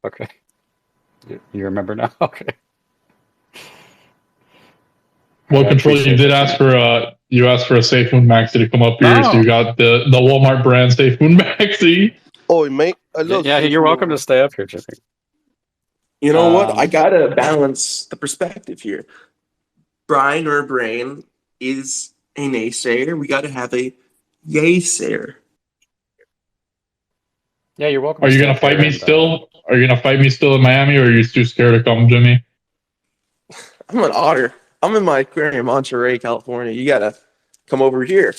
okay. You remember now? Okay. Well, Control, you did ask for you asked for a Safemoon Maxi to come up here, so you got the Walmart brand Safemoon Maxi. Oh, mate, I love. Yeah, you're welcome to stay up here, Jimmy. You know what? I gotta balance the perspective here. Brian or Brain is a naysayer. We gotta have a yaysayer. Yeah, you're welcome. Are you gonna fight me still? Are you gonna fight me still in Miami, or are you too scared to come, Jimmy? I'm an otter. I'm in my aquarium, Monterey, California. You gotta come over here.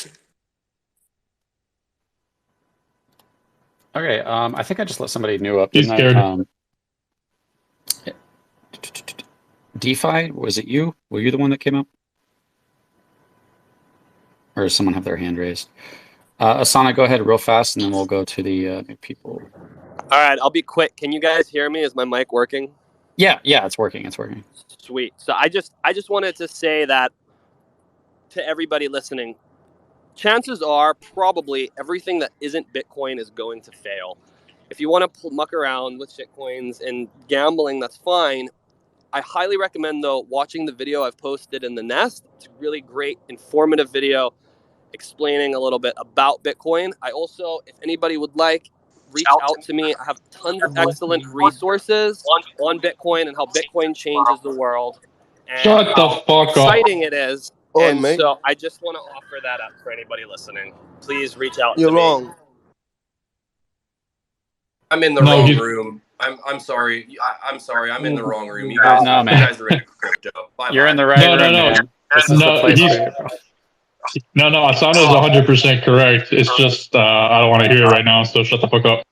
Okay, I think I just let somebody new up. He's scared. DeFi, was it you? Were you the one that came up? Or does someone have their hand raised? Asana, go ahead real fast, and then we'll go to the new people. All right, I'll be quick. Can you guys hear me? Is my mic working? Yeah, it's working. It's working. Sweet. So I just wanted to say that to everybody listening, chances are probably everything that isn't Bitcoin is going to fail. If you want to muck around with shitcoins and gambling, that's fine. I highly recommend, though, watching the video I've posted in the Nest. It's a really great, informative video explaining a little bit about Bitcoin. I also, if anybody would like, reach out to me. I have tons of excellent resources on Bitcoin and how Bitcoin changes the world. And Shut the fuck up. Exciting it is. Oh, and mate. so I just want to offer that up for anybody listening. Please reach out You're to me. wrong. I'm in the wrong room. I'm sorry. I'm sorry. I'm in the wrong room. You guys, No, man. you guys are in crypto. Bye-bye. You're in the right room, man. This is the place for you, bro. No, Asana is 100% correct. It's just I don't want to hear it right now, so shut the fuck up.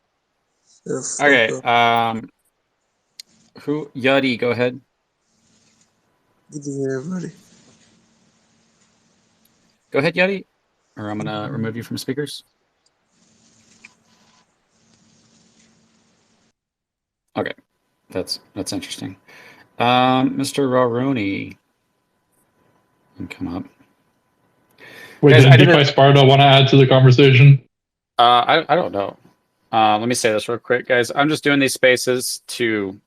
Okay. Who? Yuddy, go ahead. Good to hear everybody. Go ahead, Yuddy, or I'm gonna remove you from speakers. Okay, that's interesting. Mr. Raroni, you can come up. Wait, Guys, did DeFi Sparta want to add to the conversation? I don't know. Let me say this real quick, guys. I'm just doing these spaces to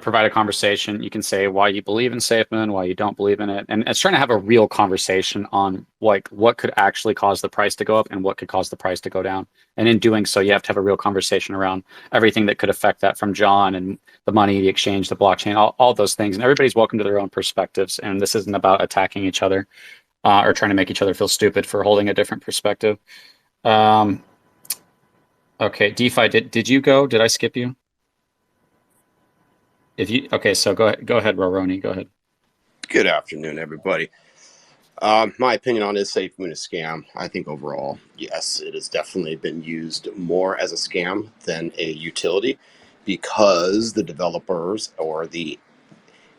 provide a conversation. You can say why you believe in Safemoon, why you don't believe in it, and it's trying to have a real conversation on like what could actually cause the price to go up and what could cause the price to go down. And in doing so, you have to have a real conversation around everything that could affect that, from John and the money, the exchange, the blockchain, all those things. And everybody's welcome to their own perspectives. And this isn't about attacking each other or trying to make each other feel stupid for holding a different perspective. Okay, DeFi, did you go? Did I skip you? Okay, so go ahead, Roroni, go ahead. Good afternoon, everybody. My opinion on this Safemoon is scam. I think overall, yes, it has definitely been used more as a scam than a utility, because the developers or the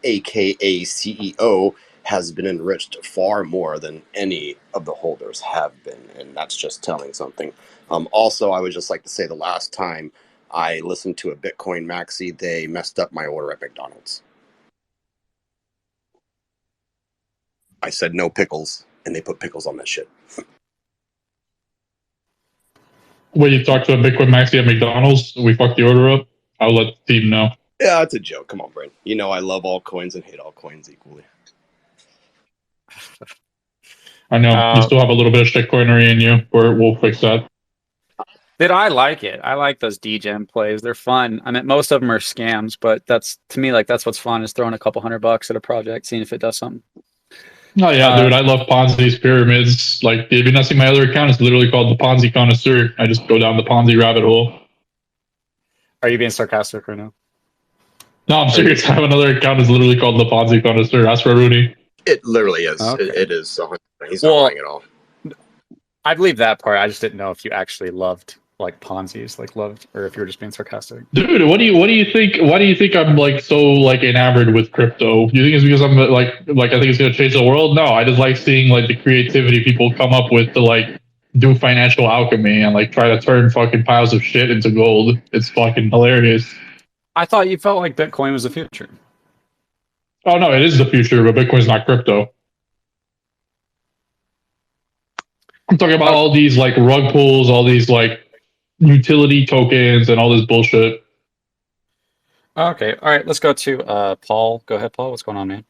AKA CEO has been enriched far more than any of the holders have been, and that's just telling something. Also, I would just like to say the last time I listened to a Bitcoin Maxi, they messed up my order at McDonald's. I said no pickles, and they put pickles on that shit. Wait, you talked to a Bitcoin Maxi at McDonald's? We fucked the order up? I'll let the team know. Yeah, it's a joke. Come on, Brent. You know I love all coins and hate all coins equally. I know. You still have a little bit of shitcoinery in you. We'll fix that. Dude, I like it. I like those DGen plays. They're fun. I mean, most of them are scams, but that's, to me, like, that's what's fun, is throwing a couple $100 at a project, seeing if it does something. Oh yeah, dude, I love Ponzi's pyramids. Like, if you not see my other account, it's literally called the Ponzi Connoisseur. I just go down the Ponzi rabbit hole. Are you being sarcastic right now? No, I'm serious. I have another account that's literally called the Ponzi Connoisseur. Ask for Rooney. It literally is. Okay. It is. He's not lying at all. I believe that part. I just didn't know if you actually loved like Ponzi's, or if you were just being sarcastic. Dude, what do you think? Why do you think I'm like so like enamored with crypto? You think it's because I'm like I think it's gonna change the world? No, I just like seeing like the creativity people come up with to like do financial alchemy and like try to turn fucking piles of shit into gold. It's fucking hilarious. I thought you felt like Bitcoin was the future. Oh no, it is the future, but Bitcoin's not crypto. I'm talking about all these like rug pulls, all these like utility tokens, and all this bullshit. Okay, all right. Let's go to Paul. Go ahead, Paul. What's going on, man?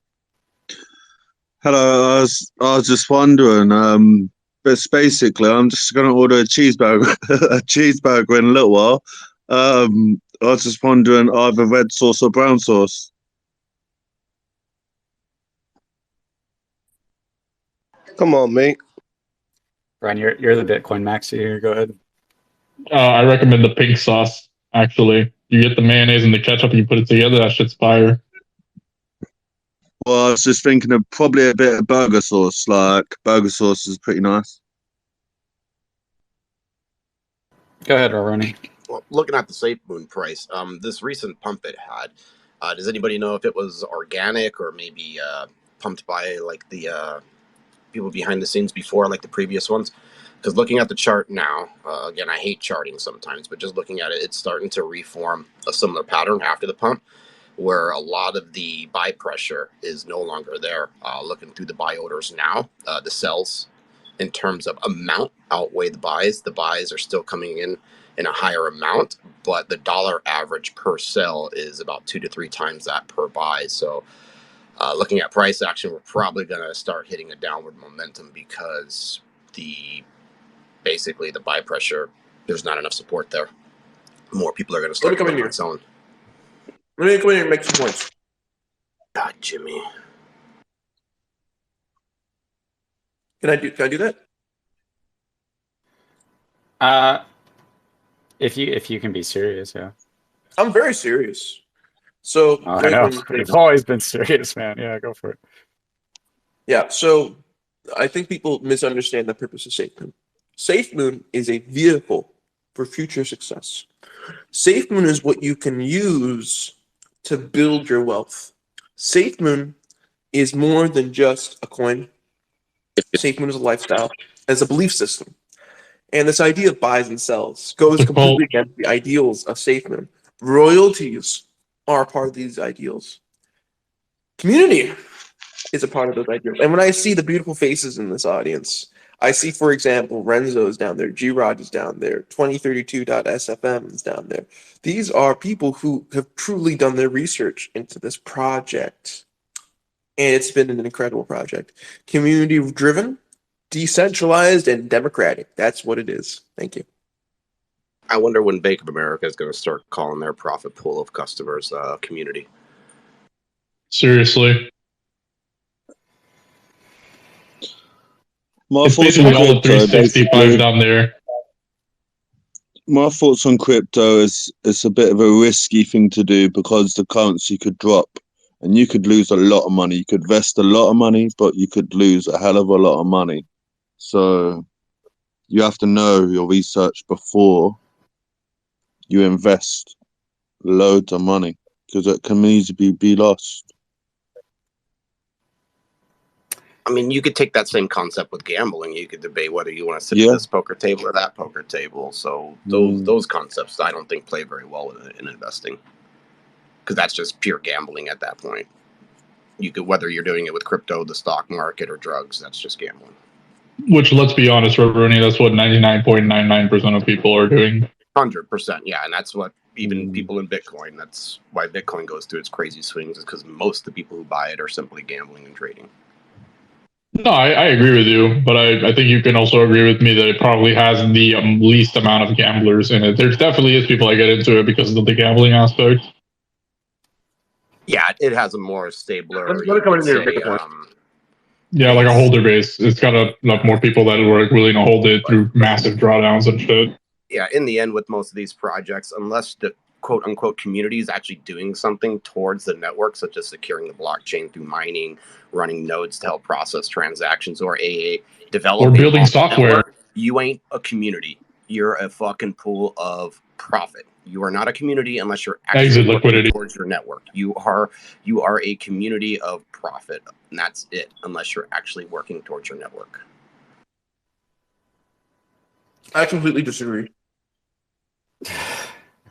Hello. I was just wondering. But basically, I'm just going to order a cheeseburger, a cheeseburger in a little while. I was just wondering, either red sauce or brown sauce. Come on, mate. Brian, you're the Bitcoin maxi here. Go ahead. I recommend the pink sauce. Actually, you get the mayonnaise and the ketchup, and you put it together. That shit's fire. Well, I was just thinking of probably a bit of burger sauce. Like burger sauce is pretty nice. Go ahead, Ronnie. Well, looking at the Safemoon price, this recent pump it had, does anybody know if it was organic or maybe pumped by like the people behind the scenes before, like the previous ones? Because looking at the chart now, again, I hate charting sometimes, but just looking at it, it's starting to reform a similar pattern after the pump, where a lot of the buy pressure is no longer there. Looking through the buy orders now, the sells in terms of amount outweigh the buys. The buys are still coming in a higher amount, but the dollar average per sell is about 2 to 3 times that per buy. So looking at price action, we're probably going to start hitting a downward momentum because basically the buy pressure, there's not enough support there. More people are going to start coming in selling. Let me come in here and make some points. God, Jimmy. Can I do that? If you can be serious, yeah. I'm very serious. So I know you've always been serious, man. Yeah, go for it. Yeah, so I think people misunderstand the purpose of Safemoon. Safemoon is a vehicle for future success. Safemoon is what you can use to build your wealth. Safemoon is more than just a coin. Safemoon is a lifestyle, as a belief system. And this idea of buys and sells goes completely against the ideals of Safemoon. Royalties are a part of these ideals. Community is a part of those ideals. And when I see the beautiful faces in this audience, I see, for example, Renzo's down there, G-Rod is down there, 2032.sfm is down there. These are people who have truly done their research into this project. And it's been an incredible project. Community-driven, decentralized, and democratic. That's what it is. Thank you. I wonder when Bank of America is going to start calling their profit pool of customers community. Seriously. It's basically all the 365 down there. My thoughts on crypto is it's a bit of a risky thing to do because the currency could drop and you could lose a lot of money. You could invest a lot of money, but you could lose a hell of a lot of money. So you have to know your research before you invest loads of money because it can easily be lost. I mean, you could take that same concept with gambling. You could debate whether you want to sit at this poker table or that poker table. So those concepts, I don't think, play very well in investing because that's just pure gambling at that point. You could, whether you're doing it with crypto, the stock market, or drugs, that's just gambling. Which, let's be honest, Rooney, that's what 99.99% of people are doing. 100%, yeah, and that's what even people in Bitcoin. That's why Bitcoin goes through its crazy swings, is because most of the people who buy it are simply gambling and trading. No, I agree with you, but I think you can also agree with me that it probably has the least amount of gamblers in it. There definitely is people that get into it because of the gambling aspect. Yeah, it has a more stabler. Yeah, like a holder base. It's got enough more people that are willing to hold it through massive drawdowns and shit. Yeah, in the end, with most of these projects, unless the quote unquote communities actually doing something towards the network, such as securing the blockchain through mining, running nodes to help process transactions, or developing or building software, network, you ain't a community. You're a fucking pool of profit. You are not a community unless you're actually working towards your network. You are a community of profit, and that's it, unless you're actually working towards your network. I completely disagree.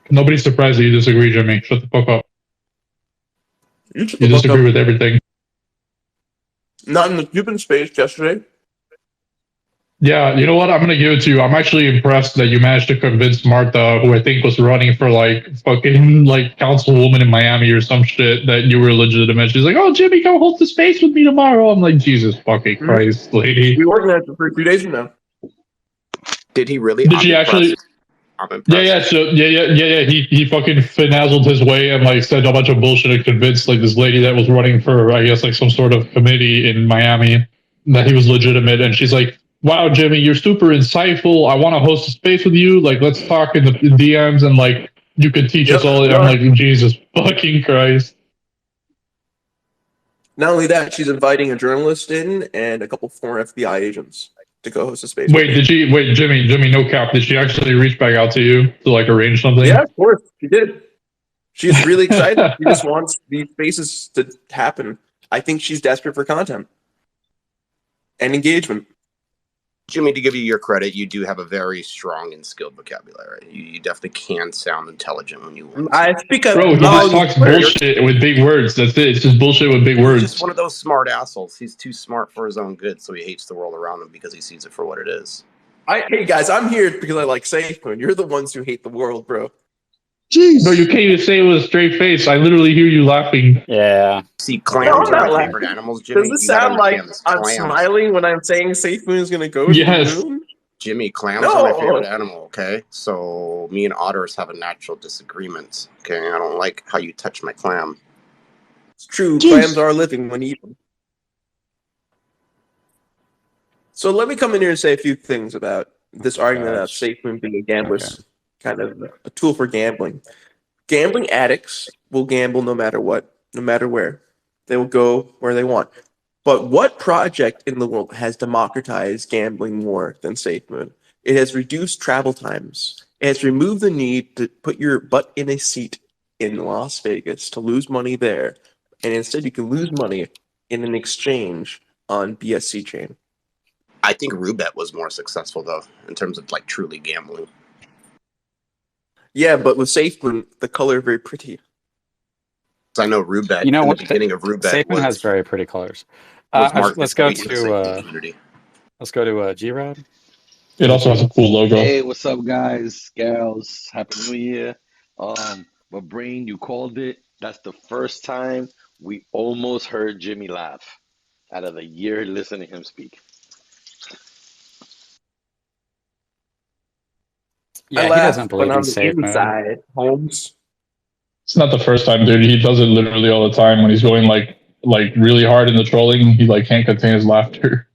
Nobody's surprised that you disagree, Jimmy. Shut the fuck up. You disagree with everything. Not in the Cuban space yesterday. Yeah, you know what? I'm gonna give it to you. I'm actually impressed that you managed to convince Martha, who I think was running for like fucking like councilwoman in Miami or some shit, that you were legitimate. She's like, "Oh, Jimmy, come hold the space with me tomorrow." I'm like, Jesus fucking Christ, lady. We organized it for 2 days from now. Did he really? Did she actually? I'm impressed. Yeah. So yeah. He fucking finazzled his way and like said a bunch of bullshit and convinced like this lady that was running for, I guess, like some sort of committee in Miami that he was legitimate, and she's like, "Wow, Jimmy, you're super insightful. I want to host a space with you. Like, let's talk in the DMs and like you could teach us all." I'm like, Jesus fucking Christ. Not only that, she's inviting a journalist in and a couple former FBI agents to go host a space. Wait, Jimmy, no cap. Did she actually reach back out to you to like arrange something? Yeah, of course, she did. She's really excited. She just wants these spaces to happen. I think she's desperate for content and engagement. Jimmy, to give you your credit, you do have a very strong and skilled vocabulary. You definitely can sound intelligent when you want. I speak a Bro, he just talks bullshit with big words. That's it. It's just bullshit with big words. He's just one of those smart assholes. He's too smart for his own good, so he hates the world around him because he sees it for what it is. Hey guys, I'm here because I like Safemoon. You're the ones who hate the world, bro. Jeez. No, you can't even say it with a straight face. I literally hear you laughing. Yeah. See, clams are my favorite animals, Jimmy. Does it sound like I'm smiling when I'm saying Safemoon is going to go to the moon? Jimmy, clams are my favorite animal, okay? So me and otters have a natural disagreement, okay? I don't like how you touch my clam. It's true. Jeez. Clams are living when you eat them. So let me come in here and say a few things about this argument about Safemoon being a gambler's kind of a tool for gambling. Gambling addicts will gamble no matter what, no matter where. They will go where they want. But what project in the world has democratized gambling more than Safemoon? It has reduced travel times. It has removed the need to put your butt in a seat in Las Vegas to lose money there. And instead you can lose money in an exchange on BSC chain. I think Roulette was more successful, though, in terms of like truly gambling. Yeah, but with Safemoon, the color very pretty. I know Roulette. You know what? The beginning of Roulette Safemoon has very pretty colors. Let's go to G-Rod. It also has a cool logo. Hey, what's up, guys, gals? Happy New Year. But Brain, you called it. That's the first time we almost heard Jimmy laugh out of the year listening to him speak. Yeah, he doesn't believe in Safemoon. Holmes. It's not the first time, dude. He does it literally all the time when he's going like really hard in the trolling. He like can't contain his laughter.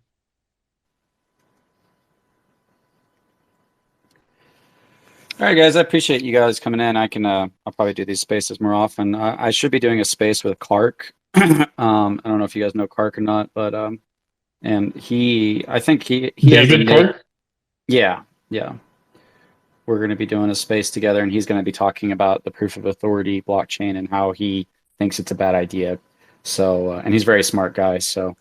All right, guys. I appreciate you guys coming in. I'll probably do these spaces more often. I should be doing a space with Clark. I don't know if you guys know Clark or not, but and I think he David Clark. Yeah. We're going to be doing a space together, and he's going to be talking about the proof of authority blockchain and how he thinks it's a bad idea. So, and he's a very smart guy. So